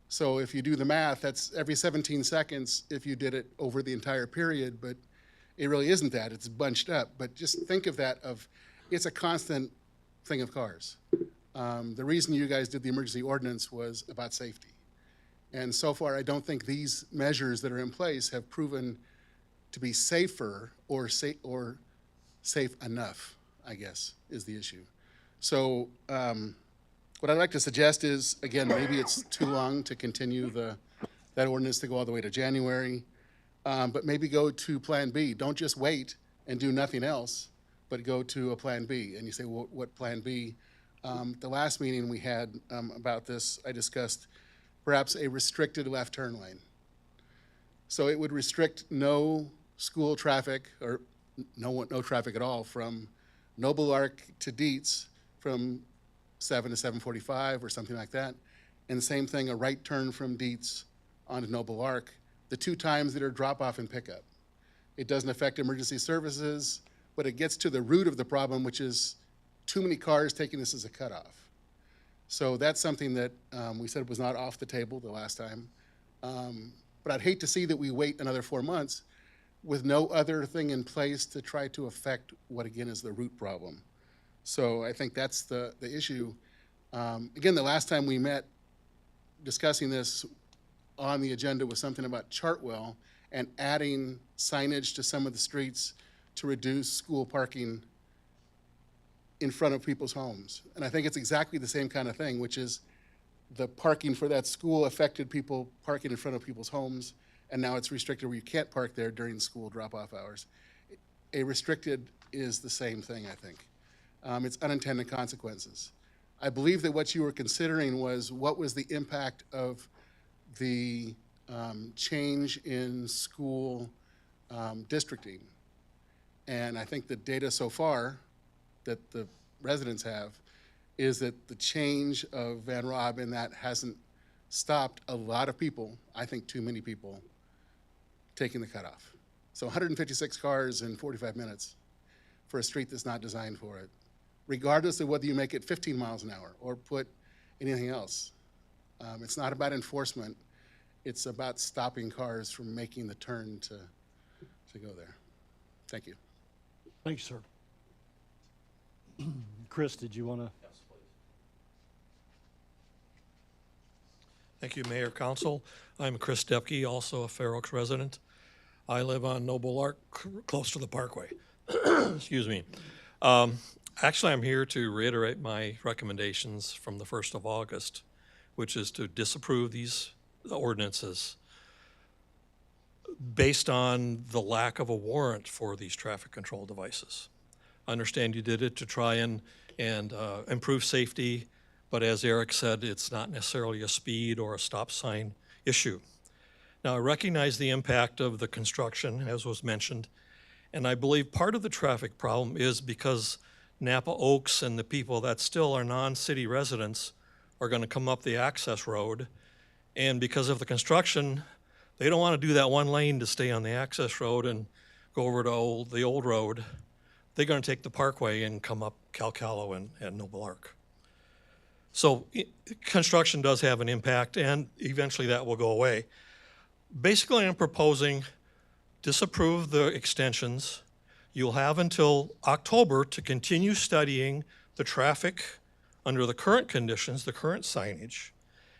So if you do the math, that's every 17 seconds if you did it over the entire period, but It really isn't that, it's bunched up, but just think of that it's a constant thing of cars. The reason you guys did the emergency ordinance was about safety. And so far, I don't think these measures that are in place have proven to be safer or safe enough, I guess, is the issue. So what I'd like to suggest is, again, maybe it's too long to continue that ordinance to go all the way to January, but maybe go to Plan B. Don't just wait and do nothing else, but go to a Plan B. And you say, well, what Plan B? The last meeting we had about this, I discussed perhaps a restricted left turn lane. So it would restrict no school traffic or no traffic at all from Noble Ark to Dietz from 7 to 7:45 or something like that. And the same thing, a right turn from Dietz onto Noble Ark, the two times that are drop off and pickup. It doesn't affect emergency services, but it gets to the root of the problem, which is too many cars taking this as a cutoff. So that's something that we said was not off the table the last time. But I'd hate to see that we wait another 4 months with no other thing in place to try to affect what, again, is the root problem. So I think that's the issue. Again, the last time we met discussing this on the agenda was something about Chartwell and adding signage to some of the streets to reduce school parking in front of people's homes. And I think it's exactly the same kind of thing, which is the parking for that school affected people parking in front of people's homes, and now it's restricted where you can't park there during school drop-off hours. A restricted is the same thing, I think. It's unintended consequences. I believe that what you were considering was what was the impact of the change in school districting. And I think the data so far that the residents have is that the change of Van Rob in that hasn't stopped a lot of people, I think too many people, taking the cutoff. So 156 cars in 45 minutes for a street that's not designed for it, regardless of whether you make it 15 miles an hour or put anything else. It's not about enforcement. It's about stopping cars from making the turn to go there. Thank you. Thank you, sir. Chris, did you want to? Yes, please. Thank you, Mayor, Council. I'm Chris Depke, also a Fair Oaks resident. I live on Noble Ark, close to the Parkway. Excuse me. Actually, I'm here to reiterate my recommendations from the 1st of August, which is to disapprove these ordinances based on the lack of a warrant for these traffic control devices. I understand you did it to try and improve safety, but as Eric said, it's not necessarily a speed or a stop sign issue. Now, I recognize the impact of the construction, as was mentioned, and I believe part of the traffic problem is because Napa Oaks and the people that still are non-city residents are going to come up the access road, and because of the construction, they don't want to do that one lane to stay on the access road and go over to the old road. They're going to take the Parkway and come up Calcalo and Noble Ark. So construction does have an impact, and eventually that will go away. Basically, I'm proposing disapprove the extensions. You'll have until October to continue studying the traffic under the current conditions, the current signage,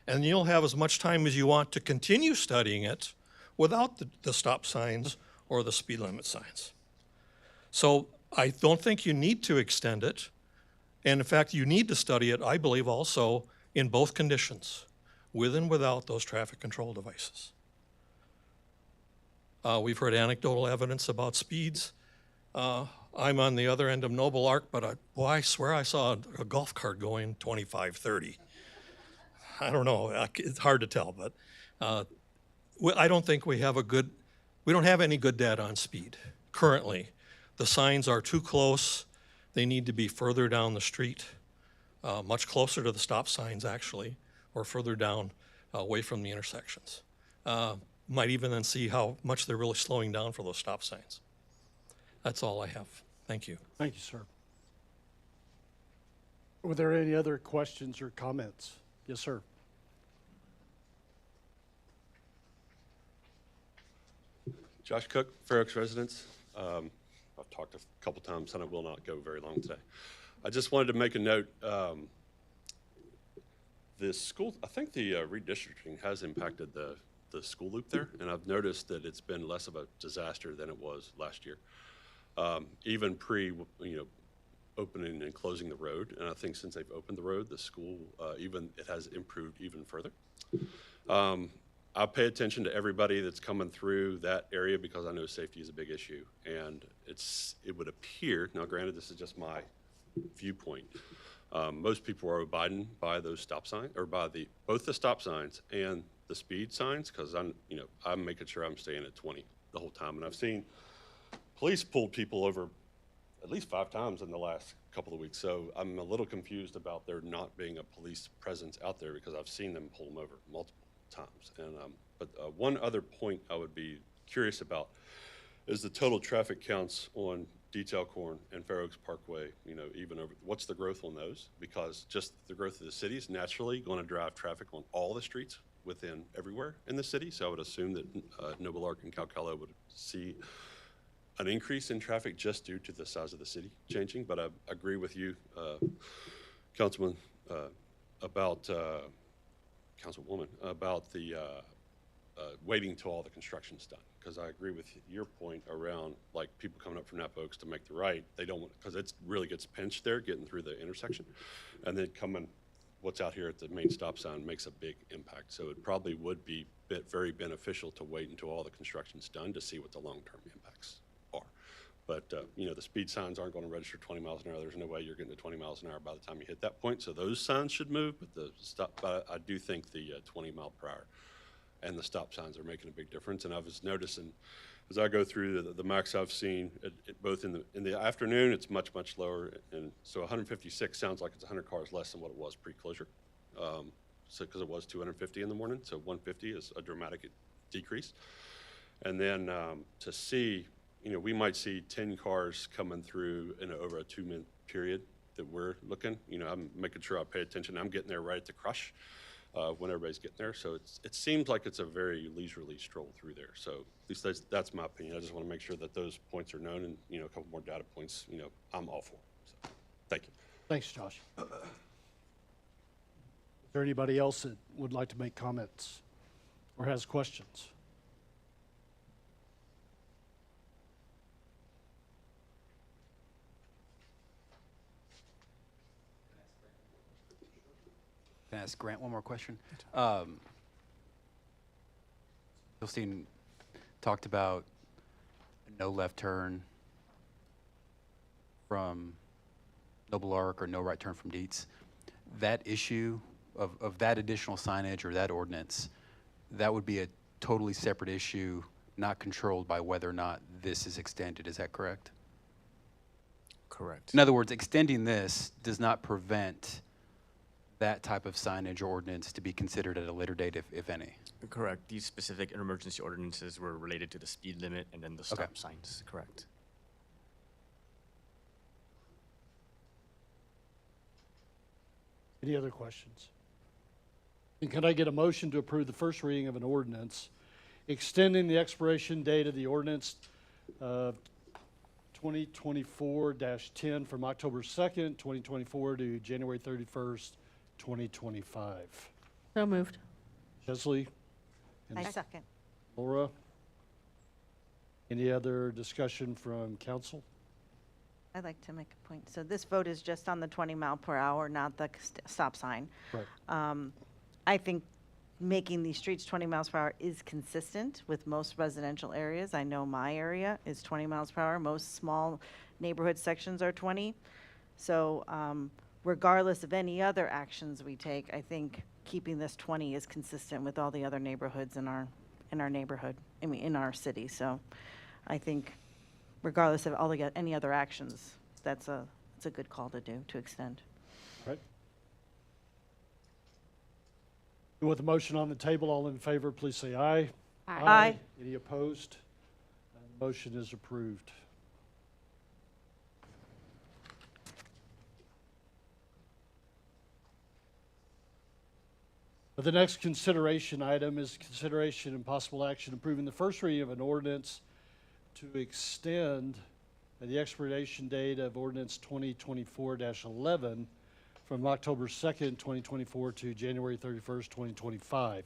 and you'll have as much time as you want to continue studying it without the stop signs or the speed limit signs. So I don't think you need to extend it. And in fact, you need to study it, I believe, also in both conditions, with and without those traffic control devices. We've heard anecdotal evidence about speeds. I'm on the other end of Noble Ark, but I swear I saw a golf cart going 25, 30. I don't know, it's hard to tell, but I don't think we don't have any good data on speed currently. The signs are too close. They need to be further down the street, much closer to the stop signs actually, or further down away from the intersections. Might even then see how much they're really slowing down for those stop signs. That's all I have. Thank you. Thank you, sir. Were there any other questions or comments? Yes, sir. Josh Cook, Fair Oaks residents. I've talked a couple times, and I will not go very long today. I just wanted to make a note. The school, I think the redistricting has impacted the school loop there, and I've noticed that it's been less of a disaster than it was last year. Even opening and closing the road, and I think since they've opened the road, the school it has improved even further. I pay attention to everybody that's coming through that area because I know safety is a big issue, and it would appear, now granted this is just my viewpoint, most people are abiding by those stop signs, or by both the stop signs and the speed signs, because I'm making sure I'm staying at 20 the whole time, and I've seen police pull people over at least 5 times in the last couple of weeks. So I'm a little confused about there not being a police presence out there because I've seen them pull them over multiple times. And but one other point I would be curious about is the total traffic counts on Detail Corn and Fair Oaks Parkway. Even over what's the growth on those? Because just the growth of the city is naturally going to drive traffic on all the streets within everywhere in the city. So I would assume that Noble Ark and Calcala would see an increase in traffic just due to the size of the city changing. But I agree with you, Councilman, Councilwoman, about the waiting till all the construction's done. Because I agree with your point around like people coming up from Napa Oaks to make the right. They don't want, because it really gets pinched there getting through the intersection. And then what's out here at the main stop sign makes a big impact. So it probably would be very beneficial to wait until all the construction's done to see what the long-term impacts are. But, the speed signs aren't going to register 20 miles an hour. There's no way you're getting to 20 miles an hour by the time you hit that point. So those signs should move, but I do think the 20 mile per hour and the stop signs are making a big difference. And I was noticing as I go through the max I've seen, both in the afternoon, it's much, much lower. And so 156 sounds like it's 100 cars less than what it was pre-closure. Because it was 250 in the morning. So 150 is a dramatic decrease. And then to see, we might see 10 cars coming through in over a 2-minute period that we're looking. I'm making sure I pay attention. I'm getting there right at the crush when everybody's getting there. So it seems like it's a very leisurely stroll through there. So at least that's my opinion. I just want to make sure that those points are known, and a couple more data points, I'm all for. So, thank you. Thanks, Josh. Is there anybody else that would like to make comments or has questions? Can I ask Grant one more question? Bilstein talked about no left turn from Noble Ark or no right turn from Dietz. That issue of that additional signage or that ordinance, that would be a totally separate issue, not controlled by whether or not this is extended. Is that correct? Correct. In other words, extending this does not prevent that type of signage or ordinance to be considered at a later date, if any. Correct. These specific emergency ordinances were related to the speed limit and then the stop Okay. signs. Correct. Any other questions? And can I get a motion to approve the first reading of an ordinance extending the expiration date of the ordinance 2024-10 from October 2nd, 2024 to January 31st, 2025? So moved. Chesley? And I second. Laura? Any other discussion from council? I'd like to make a point. So this vote is just on the 20 mile per hour, not the stop sign. Right. I think making these streets 20 miles per hour is consistent with most residential areas. I know my area is 20 miles per hour. Most small neighborhood sections are 20. So regardless of any other actions we take, I think keeping this 20 is consistent with all the other neighborhoods in our neighborhood, in our city. So I think regardless of any other actions, it's a good call to do, to extend. Right. With the motion on the table, all in favor, please say aye. Aye. Aye. Any opposed? The motion is approved. The next consideration item is consideration and possible action approving the first reading of an ordinance to extend the expiration date of ordinance 2024-11 from October 2nd, 2024 to January 31st, 2025.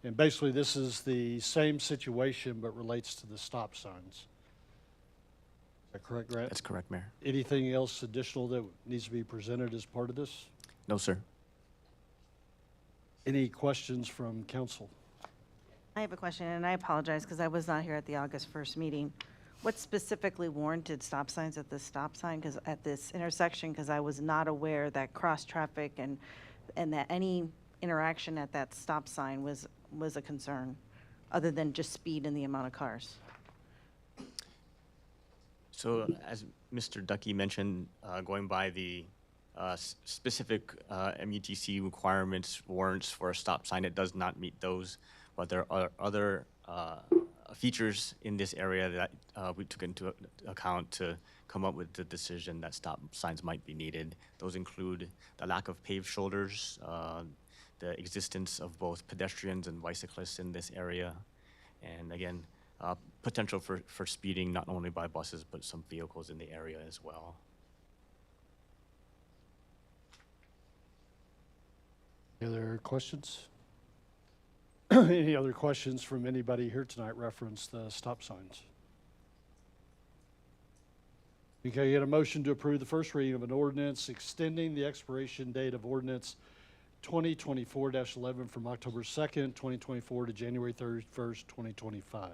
And basically, this is the same situation but relates to the stop signs. Is that correct, Grant? That's correct, Mayor. Anything else additional that needs to be presented as part of this? No, sir. Any questions from council? I have a question, and I apologize because I was not here at the August 1st meeting. What specifically warranted stop signs at this stop sign, because at this intersection, because I was not aware that cross-traffic and that any interaction at that stop sign was a concern, other than just speed and the amount of cars? So as Mr. Ducky mentioned, going by the specific MUTC requirements, warrants for a stop sign, it does not meet those. But there are other features in this area that we took into account to come up with the decision that stop signs might be needed. Those include the lack of paved shoulders, the existence of both pedestrians and bicyclists in this area, and again, potential for speeding not only by buses but some vehicles in the area as well. Any other questions? Any other questions from anybody here tonight reference the stop signs? Okay, get a motion to approve the first reading of an ordinance extending the expiration date of ordinance 2024-11 from October 2nd, 2024 to January 31st, 2025.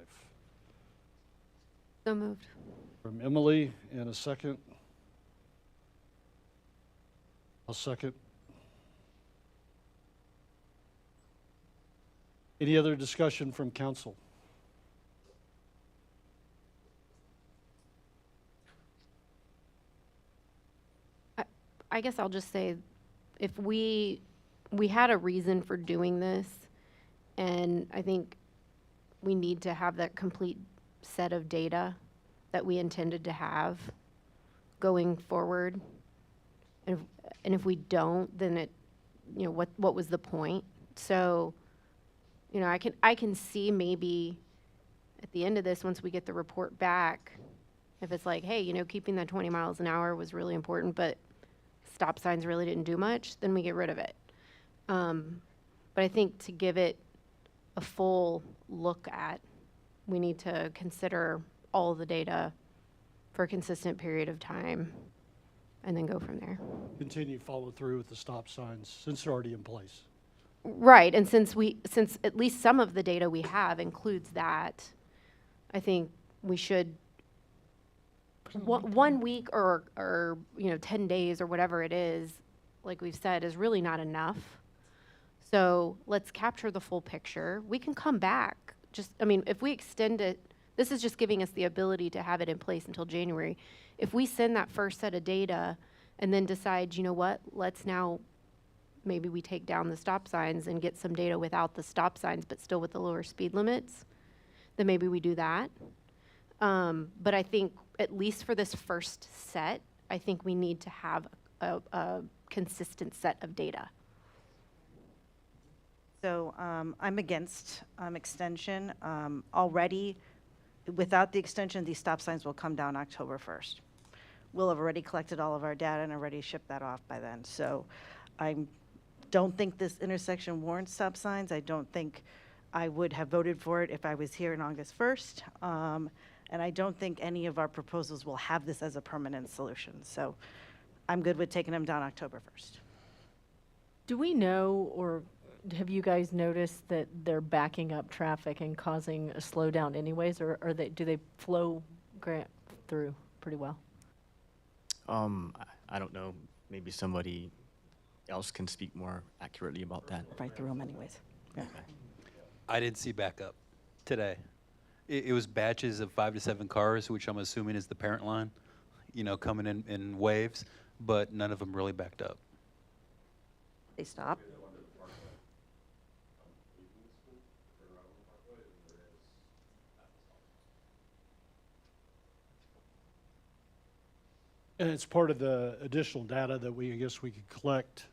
So moved. From Emily, and a second. I'll second. Any other discussion from council? I guess I'll just say, if we had a reason for doing this, and I think we need to have that complete set of data that we intended to have going forward. And if we don't, then it, what was the point? So, I can see maybe at the end of this, once we get the report back, if it's like, hey, keeping that 20 miles an hour was really important, but stop signs really didn't do much, then we get rid of it. But I think to give it a full look at, we need to consider all of the data for a consistent period of time and then go from there. Continue follow through with the stop signs since they're already in place. Right, and since at least some of the data we have includes that, I think we should, one week or 10 days or whatever it is, like we've said, is really not enough. So let's capture the full picture. We can come back. If we extend it, this is just giving us the ability to have it in place until January. If we send that first set of data and then decide, let's now, maybe we take down the stop signs and get some data without the stop signs, but still with the lower speed limits, then maybe we do that. But I think, at least for this first set, I think we need to have a consistent set of data. So I'm against extension. Already, without the extension, these stop signs will come down October 1st. We'll have already collected all of our data and already shipped that off by then. So I don't think this intersection warrants stop signs. I don't think I would have voted for it if I was here on August 1st. And I don't think any of our proposals will have this as a permanent solution. So I'm good with taking them down October 1st. Do we know, or have you guys noticed that they're backing up traffic and causing a slowdown anyways, or do they flow through pretty well? I don't know. Maybe somebody else can speak more accurately about that. Right through them anyways. Yeah. I didn't see backup today. It was batches of 5 to 7 cars, which I'm assuming is the parent line, coming in waves, but none of them really backed up. They stop. And it's part of the additional data that I guess we could collect.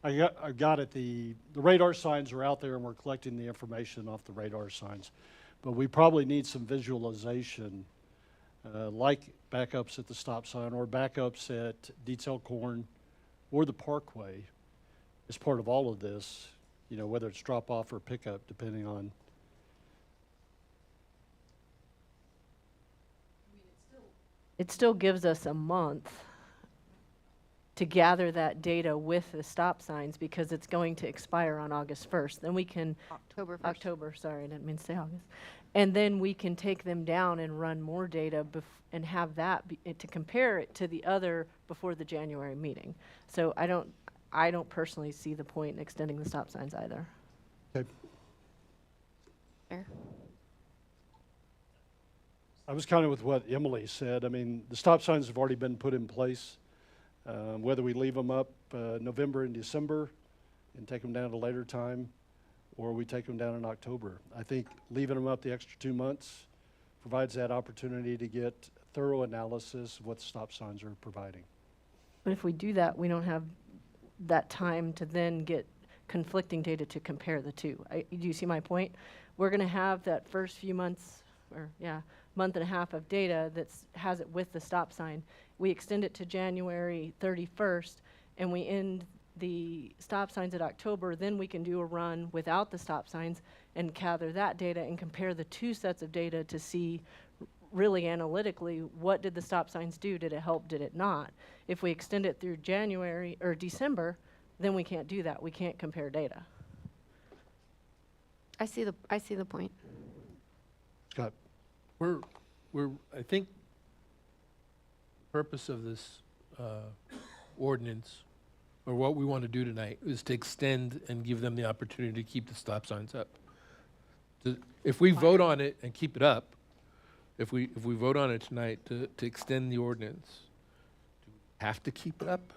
I got it, the radar signs are out there and we're collecting the information off the radar signs. but we probably need some visualization, like backups at the stop sign or backups at Dietz Elkhorn or the Parkway as part of all of this, you know, whether it's drop off or pickup, depending on. It still gives us a month to gather that data with the stop signs because it's going to expire on August 1st. Then we can. October, sorry, I didn't mean to say August. And then we can take them down and run more data and have that to compare it to the other before the January meeting. So I don't personally see the point in extending the stop signs either. Okay. Fair. I was kind of with what Emily said. I mean, the stop signs have already been put in place. Whether we leave them up November and December and take them down at a later time, or we take them down in October. I think leaving them up the extra 2 months provides that opportunity to get thorough analysis of what the stop signs are providing. But if we do that, we don't have that time to then get conflicting data to compare the two. Do you see my point? We're going to have that first few months, month and a half of data that has it with the stop sign. We extend it to January 31st, and we end the stop signs at October. Then we can do a run without the stop signs and gather that data and compare the two sets of data to see really analytically, what did the stop signs do? Did it help? Did it not? If we extend it through January or December, then we can't do that. We can't compare data. I see the point. Scott. I think the purpose of this ordinance, or what we want to do tonight, is to extend and give them the opportunity to keep the stop signs up. If we vote on it and keep it up, if we vote on it tonight to extend the ordinance, do we have to keep it up?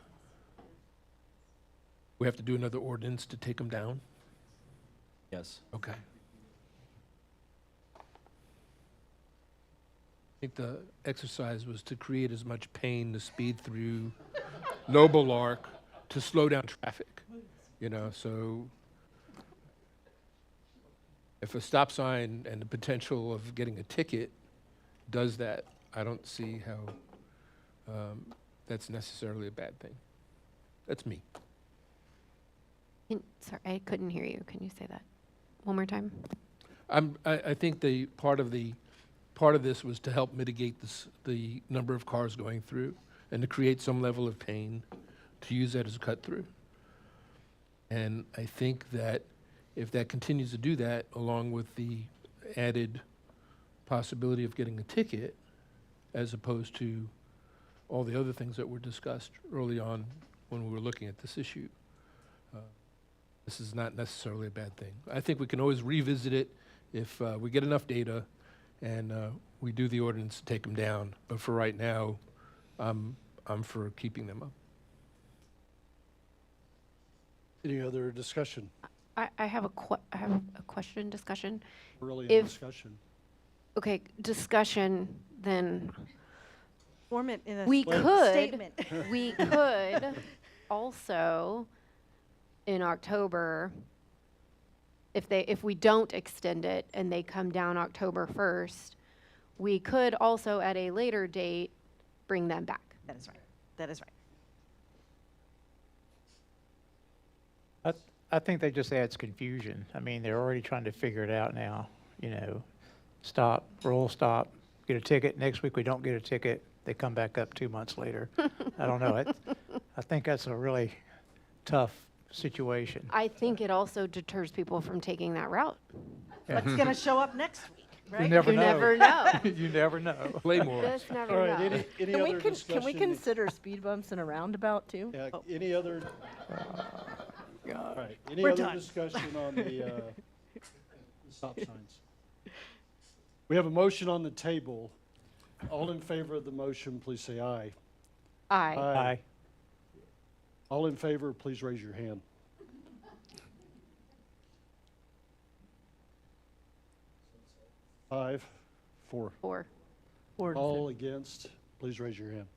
We have to do another ordinance to take them down? Yes. Okay. I think the exercise was to create as much pain to speed through Noble Ark to slow down traffic, you know, so if a stop sign and the potential of getting a ticket does that, I don't see how that's necessarily a bad thing. That's me. Sorry, I couldn't hear you. Can you say that one more time? I think the part of this was to help mitigate the number of cars going through and to create some level of pain, to use that as a cut through. And I think that if that continues to do that, along with the added possibility of getting a ticket, as opposed to all the other things that were discussed early on when we were looking at this issue, this is not necessarily a bad thing. I think we can always revisit it if we get enough data and we do the ordinance to take them down. But for right now, I'm for keeping them up. Any other discussion? I have a question, discussion. Really in discussion. Okay, discussion, then Form it in a we statement. we could also in October, if we don't extend it and they come down October 1st, we could also at a later date bring them back. That is right. That is right. I think that just adds confusion. I mean, they're already trying to figure it out now, you know, stop, roll, stop, get a ticket. Next week we don't get a ticket. They come back up 2 months later. I don't know. I think that's a really tough situation. I think it also deters people from taking that route. What's going to show up next week, right? You never You know. never know. You never know. Play more. Just never All right, know. any Can other discussion? we consider speed bumps in a roundabout too? Yeah, any other? All right, any We're other done. discussion on the stop signs? We have a motion on the table. All in favor of the motion, please say aye. Aye. Aye. All in favor, please raise your hand. Five, four. 4. All against, please raise your hand.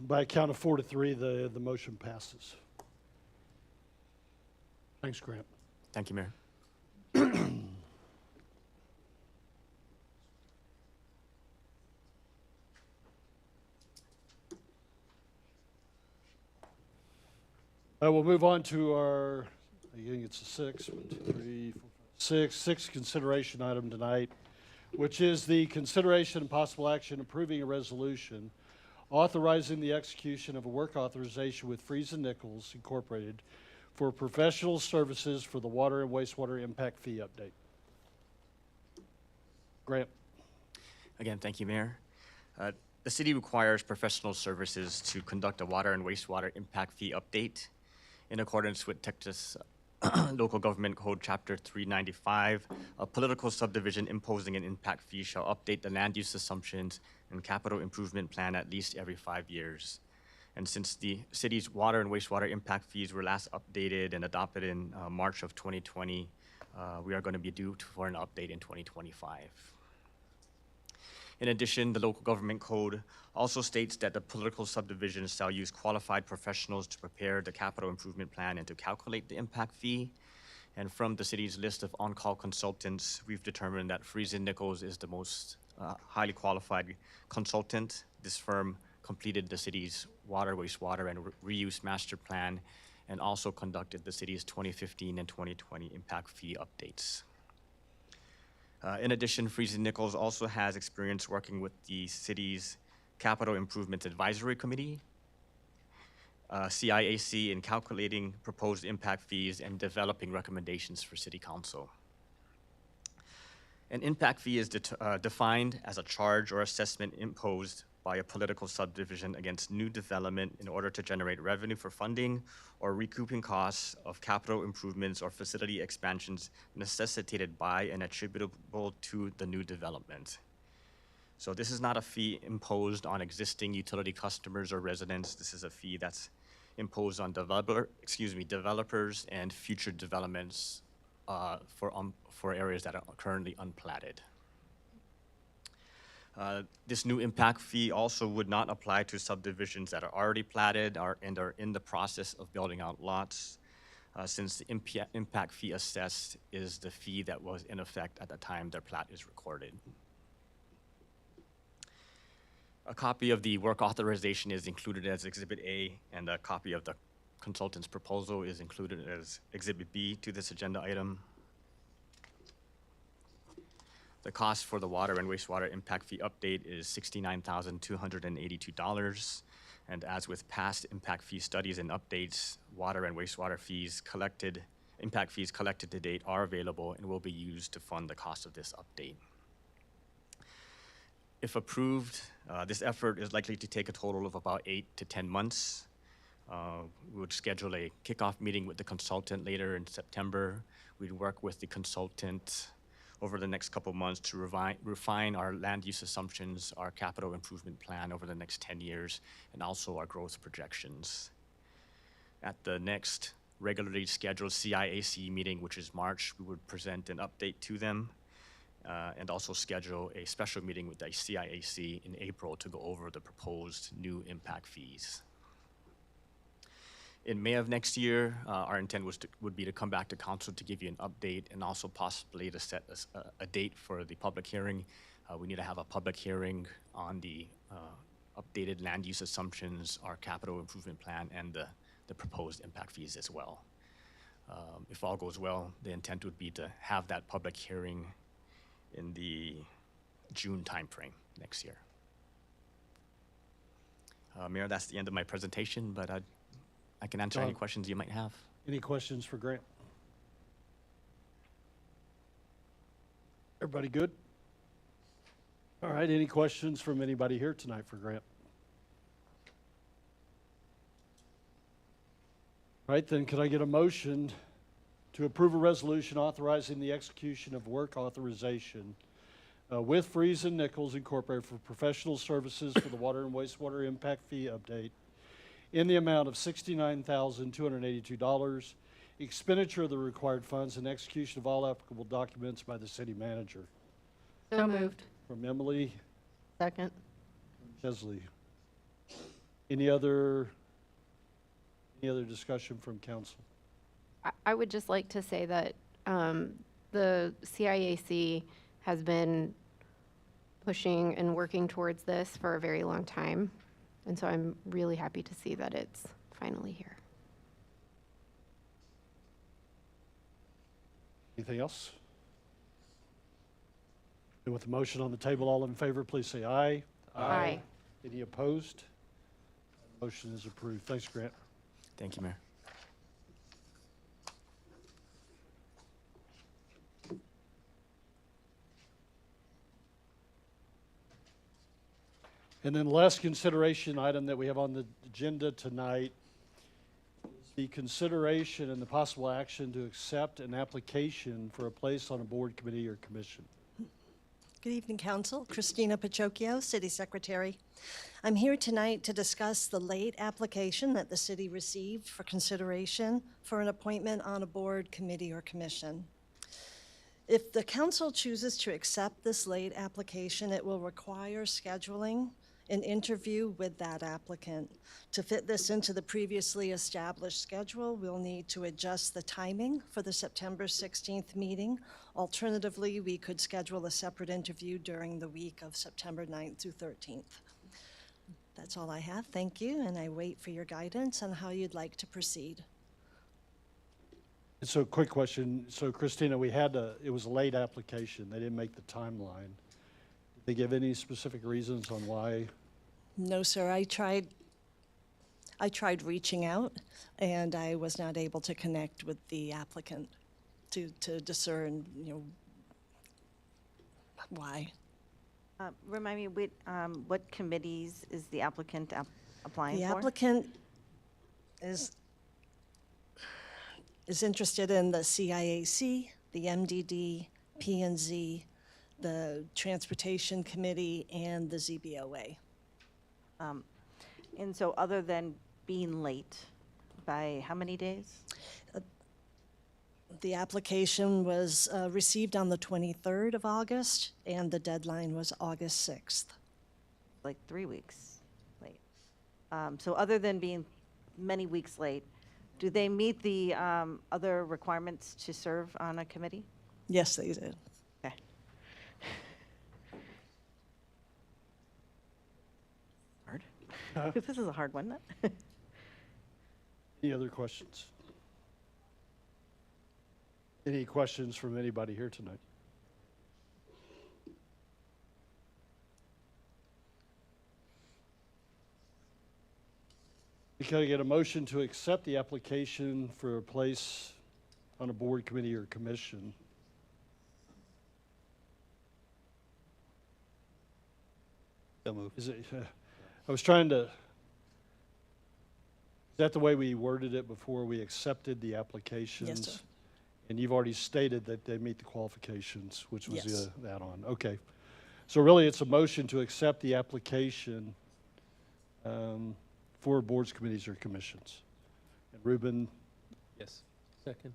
By a count of 4 to 3, the motion passes. Thanks, Grant. Thank you, Mayor. We'll move on to our, I think it's a sixth consideration item tonight, which is the consideration and possible action approving a resolution authorizing the execution of a work authorization with Friesen Nichols Incorporated for professional services for the water and wastewater impact fee update. Grant. Again, thank you, Mayor. The city requires professional services to conduct a water and wastewater impact fee update in accordance with Texas Local Government Code Chapter 395. A political subdivision imposing an impact fee shall update the land use assumptions and capital improvement plan at least every 5 years. And since the city's water and wastewater impact fees were last updated and adopted in March of 2020, we are going to be due for an update in 2025. In addition, the local government code also states that the political subdivisions shall use qualified professionals to prepare the capital improvement plan and to calculate the impact fee. And from the city's list of on-call consultants, we've determined that Friesen Nichols is the most highly qualified consultant. This firm completed the city's water, wastewater, and reuse master plan and also conducted the city's 2015 and 2020 impact fee updates. In addition, Friesen Nichols also has experience working with the city's Capital Improvement Advisory Committee, CIAC, in calculating proposed impact fees and developing recommendations for City Council. An impact fee is defined as a charge or assessment imposed by a political subdivision against new development in order to generate revenue for funding or recouping costs of capital improvements or facility expansions necessitated by and attributable to the new development. So this is not a fee imposed on existing utility customers or residents. This is a fee that's imposed on developers and future developments for areas that are currently unplatted. This new impact fee also would not apply to subdivisions that are already platted and are in the process of building out lots, since the impact fee assessed is the fee that was in effect at the time their plat is recorded. A copy of the work authorization is included as Exhibit A, and a copy of the consultant's proposal is included as Exhibit B to this agenda item. The cost for the water and wastewater impact fee update is $69,282. And as with past impact fee studies and updates, water and wastewater fees collected, impact fees collected to date are available and will be used to fund the cost of this update. If approved, this effort is likely to take a total of about 8 to 10 months. We would schedule a kickoff meeting with the consultant later in September. We'd work with the consultant over the next couple of months to refine our land use assumptions, our capital improvement plan over the next 10 years, and also our growth projections. At the next regularly scheduled CIAC meeting, which is March, we would present an update to them and also schedule a special meeting with the CIAC in April to go over the proposed new impact fees. In May of next year, our intent would be to come back to council to give you an update and also possibly to set a date for the public hearing. We need to have a public hearing on the updated land use assumptions, our capital improvement plan, and the proposed impact fees as well. If all goes well, the intent would be to have that public hearing in the June timeframe next year. Mayor, that's the end of my presentation, but I can answer any questions you might have. Any questions for Grant? Everybody good? All right, any questions from anybody here tonight for Grant? All right, then could I get a motion to approve a resolution authorizing the execution of work authorization with Friesen Nichols Incorporated for professional services for the water and wastewater impact fee update in the amount of $69,282, expenditure of the required funds, and execution of all applicable documents by the city manager. So moved. From Emily. Second. Chesley. Any other discussion from council? I would just like to say that The CIAC has been pushing and working towards this for a very long time. And so I'm really happy to see that it's finally here. Anything else? And with the motion on the table, all in favor, please say aye. Aye. Any opposed? Motion is approved. Thanks, Grant. Thank you, Mayor. And then the last consideration item that we have on the agenda tonight is the consideration and the possible action to accept an application for a place on a board, committee, or commission. Good evening, Council. Christina Pachocchio, City Secretary. I'm here tonight to discuss the late application that the city received for consideration for an appointment on a board, committee, or commission. If the council chooses to accept this late application, it will require scheduling an interview with that applicant. To fit this into the previously established schedule, we'll need to adjust the timing for the September 16th meeting. Alternatively, we could schedule a separate interview during the week of September 9th through 13th. That's all I have. Thank you, and I wait for your guidance on how you'd like to proceed. And so, quick question. So, Christina, it was a late application. They didn't make the timeline. Did they give any specific reasons on why? No, sir. I tried reaching out, and I was not able to connect with the applicant to discern, why. Remind me, what committees is the applicant applying The for? applicant is interested in the CIAC, the MDD, P&Z, the Transportation Committee, and the ZBOA. And so other than being late, by how many days? The application was received on the 23rd of August, and the deadline was August 6th. Like 3 weeks late. So other than being many weeks late, do they meet the other requirements to serve on a committee? Yes, they did. Okay. Hard. This is a hard one. Any other questions? Any questions from anybody here tonight? Can I get a motion to accept the application for a place on a board, committee, or commission? So move. Is it, I was trying to, is that the way we worded it before we accepted the applications? sir. And you've already stated that they meet the qualifications, which was Yes. the add-on. Okay. So really, it's a motion to accept the application for boards, committees, or commissions. And Ruben, Yes. Second.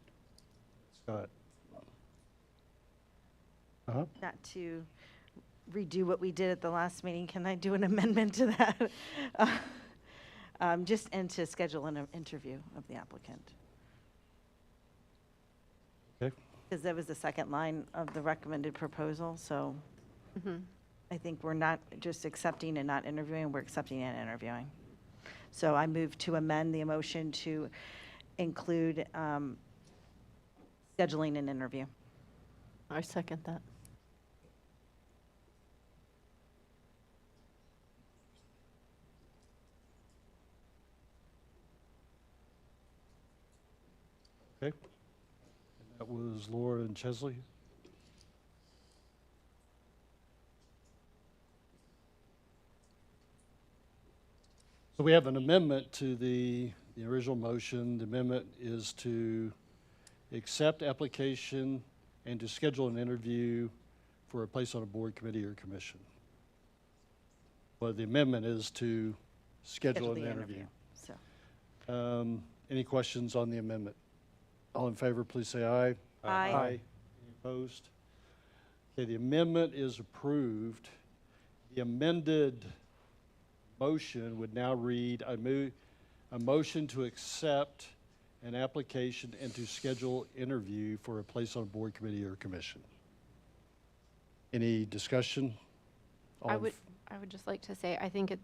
Scott. Uh-huh. Not to redo what we did at the last meeting, can I do an amendment to that? And to schedule an interview of the applicant. Okay. Because that was the second line of the recommended proposal, so I think we're not just accepting and not interviewing, we're accepting and interviewing. So I move to amend the motion to include scheduling an interview. I second that. Okay. And that was Laura and Chesley. So we have an amendment to the original motion. The amendment is to accept application and to schedule an interview for a place on a board, committee, or commission. Well, the amendment is to schedule an the interview. So, Any questions on the amendment? All in favor, please say aye. Aye. Any opposed? Okay, the amendment is approved. The amended motion would now read, a motion to accept an application and to schedule interview for a place on a board, committee, or commission. Any discussion? I would just like to say, I think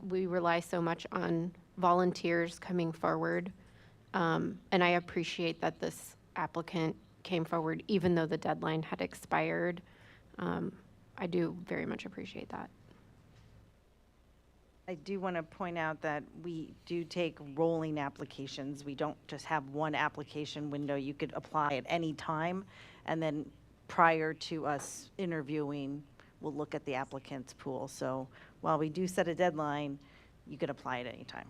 we rely so much on volunteers coming forward. And I appreciate that this applicant came forward even though the deadline had expired. I do very much appreciate that. I do want to point out that we do take rolling applications. We don't just have one application window. You could apply at any time, and then prior to us interviewing, we'll look at the applicant's pool. So while we do set a deadline, you could apply at any time.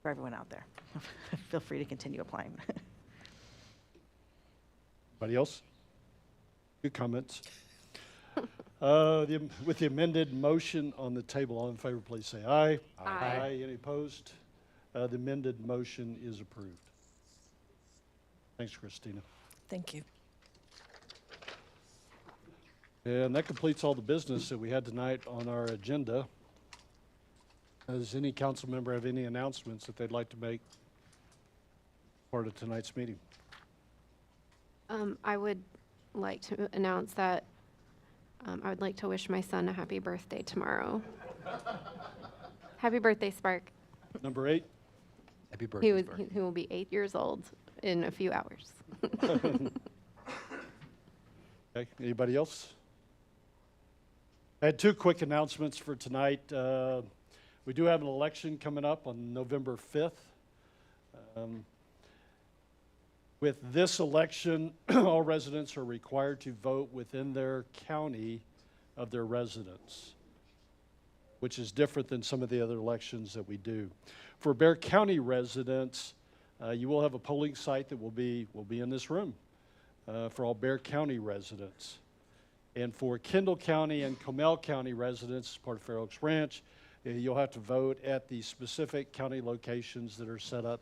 For everyone out there, feel free to continue applying. Anybody else? Good comments. With the amended motion on the table, all in favor, please say aye. Aye. Any opposed? The amended motion is approved. Thanks, Christina. Thank you. And that completes all the business that we had tonight on our agenda. Does any council member have any announcements that they'd like to make part of tonight's meeting? I would like to announce that I would like to wish my son a happy birthday tomorrow. Happy birthday, Spark. Number 8? Happy birthday, Spark. He will be 8 years old in a few hours. Okay, anybody else? I had 2 quick announcements for tonight. We do have an election coming up on November 5th. With this election, all residents are required to vote within their county of their residence, which is different than some of the other elections that we do. For Bexar County residents, you will have a polling site that will be in this room for all Bexar County residents. And for Kendall County and Comal County residents, as part of Fair Oaks Ranch, you'll have to vote at the specific county locations that are set up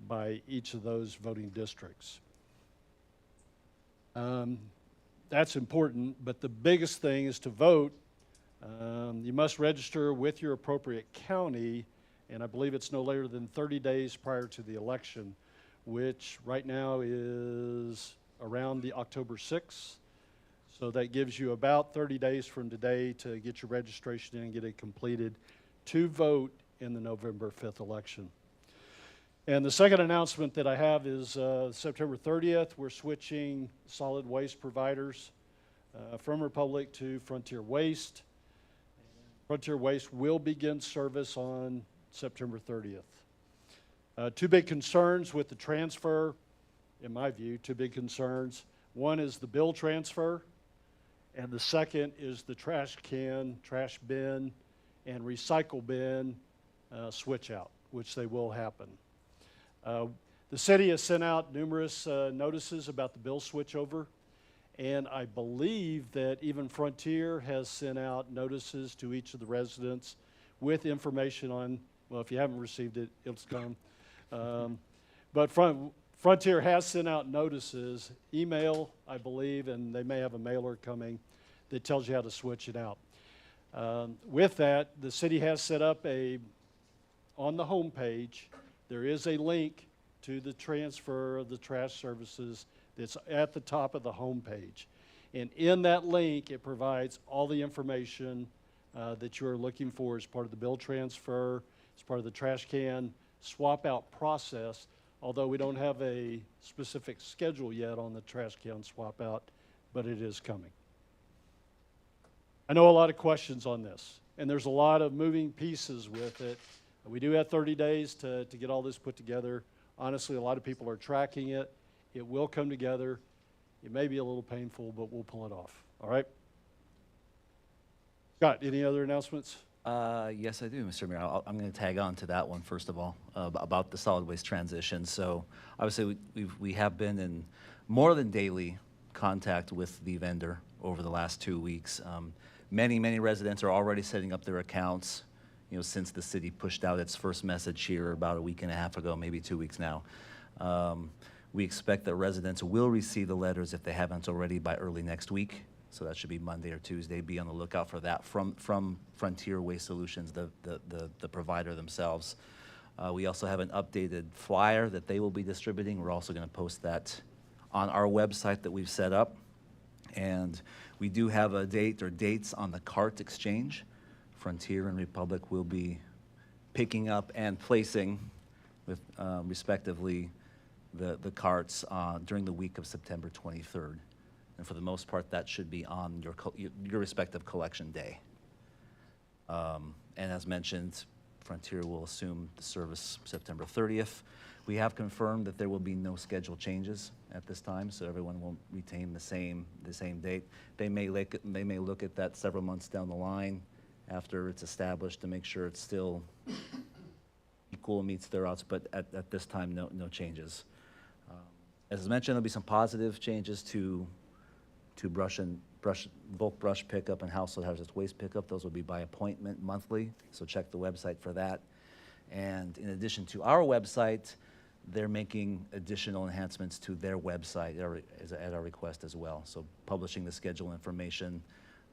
by each of those voting districts. That's important, but the biggest thing is to vote. You must register with your appropriate county, and I believe it's no later than 30 days prior to the election, which right now is around the October 6th. So that gives you about 30 days from today to get your registration in and get it completed to vote in the November 5th election. And the second announcement that I have is September 30th, we're switching solid waste providers from Republic to Frontier Waste. Frontier Waste will begin service on September 30th. 2 big concerns with the transfer, in my view, 2 big concerns. One is the bill transfer, and the second is the trash can, trash bin, and recycle bin switch out, which they will happen. The city has sent out numerous notices about the bill switchover, and I believe that even Frontier has sent out notices to each of the residents with information on, well, if you haven't received it, it's come. But Frontier has sent out notices, email, I believe, and they may have a mailer coming that tells you how to switch it out. With that, the city has set up on the home page, there is a link to the transfer of the trash services that's at the top of the home page. And in that link, it provides all the information that you're looking for as part of the bill transfer, as part of the trash can swap out process, although we don't have a specific schedule yet on the trash can swap out, but it is coming. I know a lot of questions on this, and there's a lot of moving pieces with it. We do have 30 days to get all this put together. Honestly, a lot of people are tracking it. It will come together. It may be a little painful, but we'll pull it off. All right? Scott, any other announcements? Yes, I do, Mr. Mayor. I'm going to tag on to that one, first of all, about the solid waste transition. So obviously, we have been in more than daily contact with the vendor over the last 2 weeks. Many residents are already setting up their accounts, since the city pushed out its first message here about a week and a half ago, maybe 2 weeks now. We expect that residents will receive the letters if they haven't already by early next week. So that should be Monday or Tuesday. Be on the lookout for that from Frontier Waste Solutions, the provider themselves. We also have an updated flyer that they will be distributing. We're also going to post that on our website that we've set up. And we do have a date or dates on the cart exchange. Frontier and Republic will be picking up and placing, with respectively, the carts during the week of September 23rd. And for the most part, that should be on your respective collection day. And as mentioned, Frontier will assume the service September 30th. We have confirmed that there will be no schedule changes at this time, so everyone will retain the same date. They may look at that several months down the line after it's established to make sure it's still equal and meets their routes, but at this time, no changes. As mentioned, there'll be some positive changes to bulk brush pickup and household hazardous waste pickup. Those will be by appointment monthly, so check the website for that. And in addition to our website, they're making additional enhancements to their website at our request as well. So publishing the schedule information,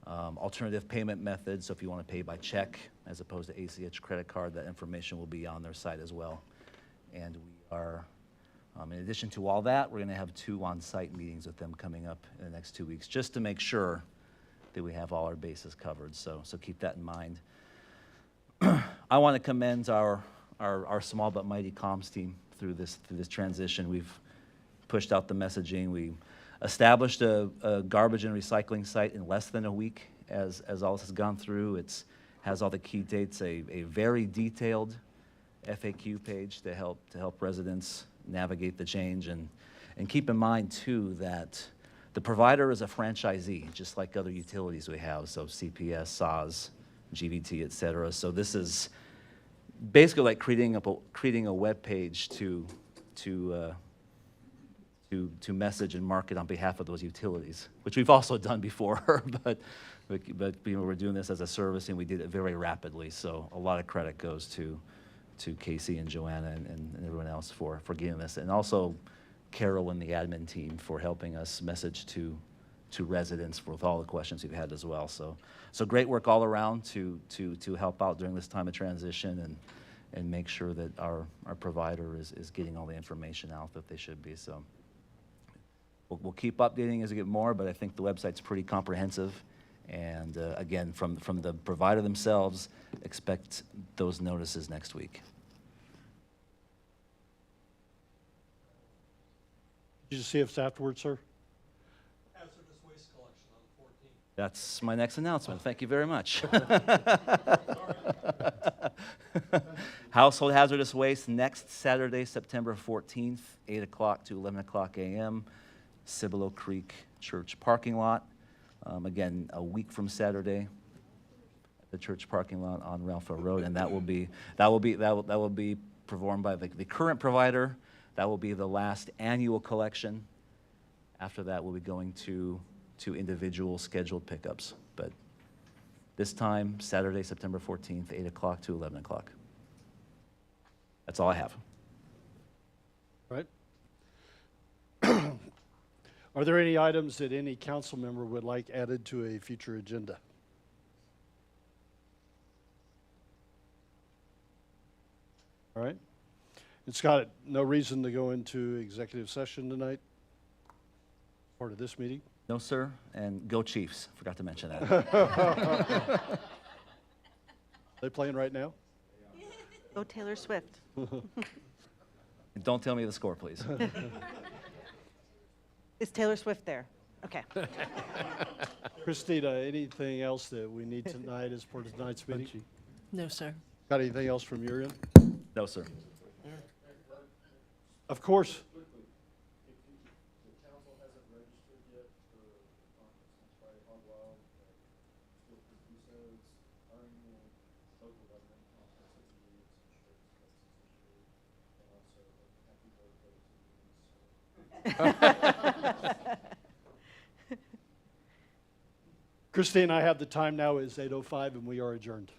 alternative payment methods, so if you want to pay by check as opposed to ACH credit card, that information will be on their site as well. And we are, in addition to all that, we're going to have 2 on-site meetings with them coming up in the next 2 weeks, just to make sure that we have all our bases covered. So keep that in mind. I want to commend our small but mighty comms team through this transition. We've pushed out the messaging. We established a garbage and recycling site in less than a week as all this has gone through. It has all the key dates, a very detailed FAQ page to help residents navigate the change. And keep in mind, too, that the provider is a franchisee, just like other utilities we have, so CPS, SAS, GVT, et cetera. So this is basically like creating a web page to message and market on behalf of those utilities, which we've also done before, but we're doing this as a service, and we did it very rapidly. So a lot of credit goes to Casey and Joanna and everyone else for getting this, and also Carol and the admin team for helping us message to residents with all the questions we've had as well. So great work all around to help out during this time of transition and make sure that our provider is getting all the information out that they should be. So we'll keep updating as we get more, but I think the website's pretty comprehensive. And again, from the provider themselves, expect those notices next week. Did you see us afterwards, sir? Hazardous waste collection on the 14th. That's my next announcement. Thank you very much. Household hazardous waste next Saturday, September 14th, 8 o'clock to 11 o'clock a.m., Cibolo Creek Church parking lot. Again, a week from Saturday, at the church parking lot on Ralph Road, and that will be performed by the current provider. That will be the last annual collection. After that, we'll be going to individual scheduled pickups. But this time, Saturday, September 14th, 8 o'clock to 11 o'clock. That's all I have. All right. Are there any items that any council member would like added to a future agenda? All right. And Scott, no reason to go into executive session tonight? Part of this meeting? No, sir, and go Chiefs. Forgot to mention that. They playing right now? Go Taylor Swift. Don't tell me the score, please. Is Taylor Swift there? Okay. Christina, anything else that we need tonight as part of tonight's meeting? No, sir. Got anything else from your end? No, sir. Of course. Christine, I have the time now is 8:05 and we are adjourned.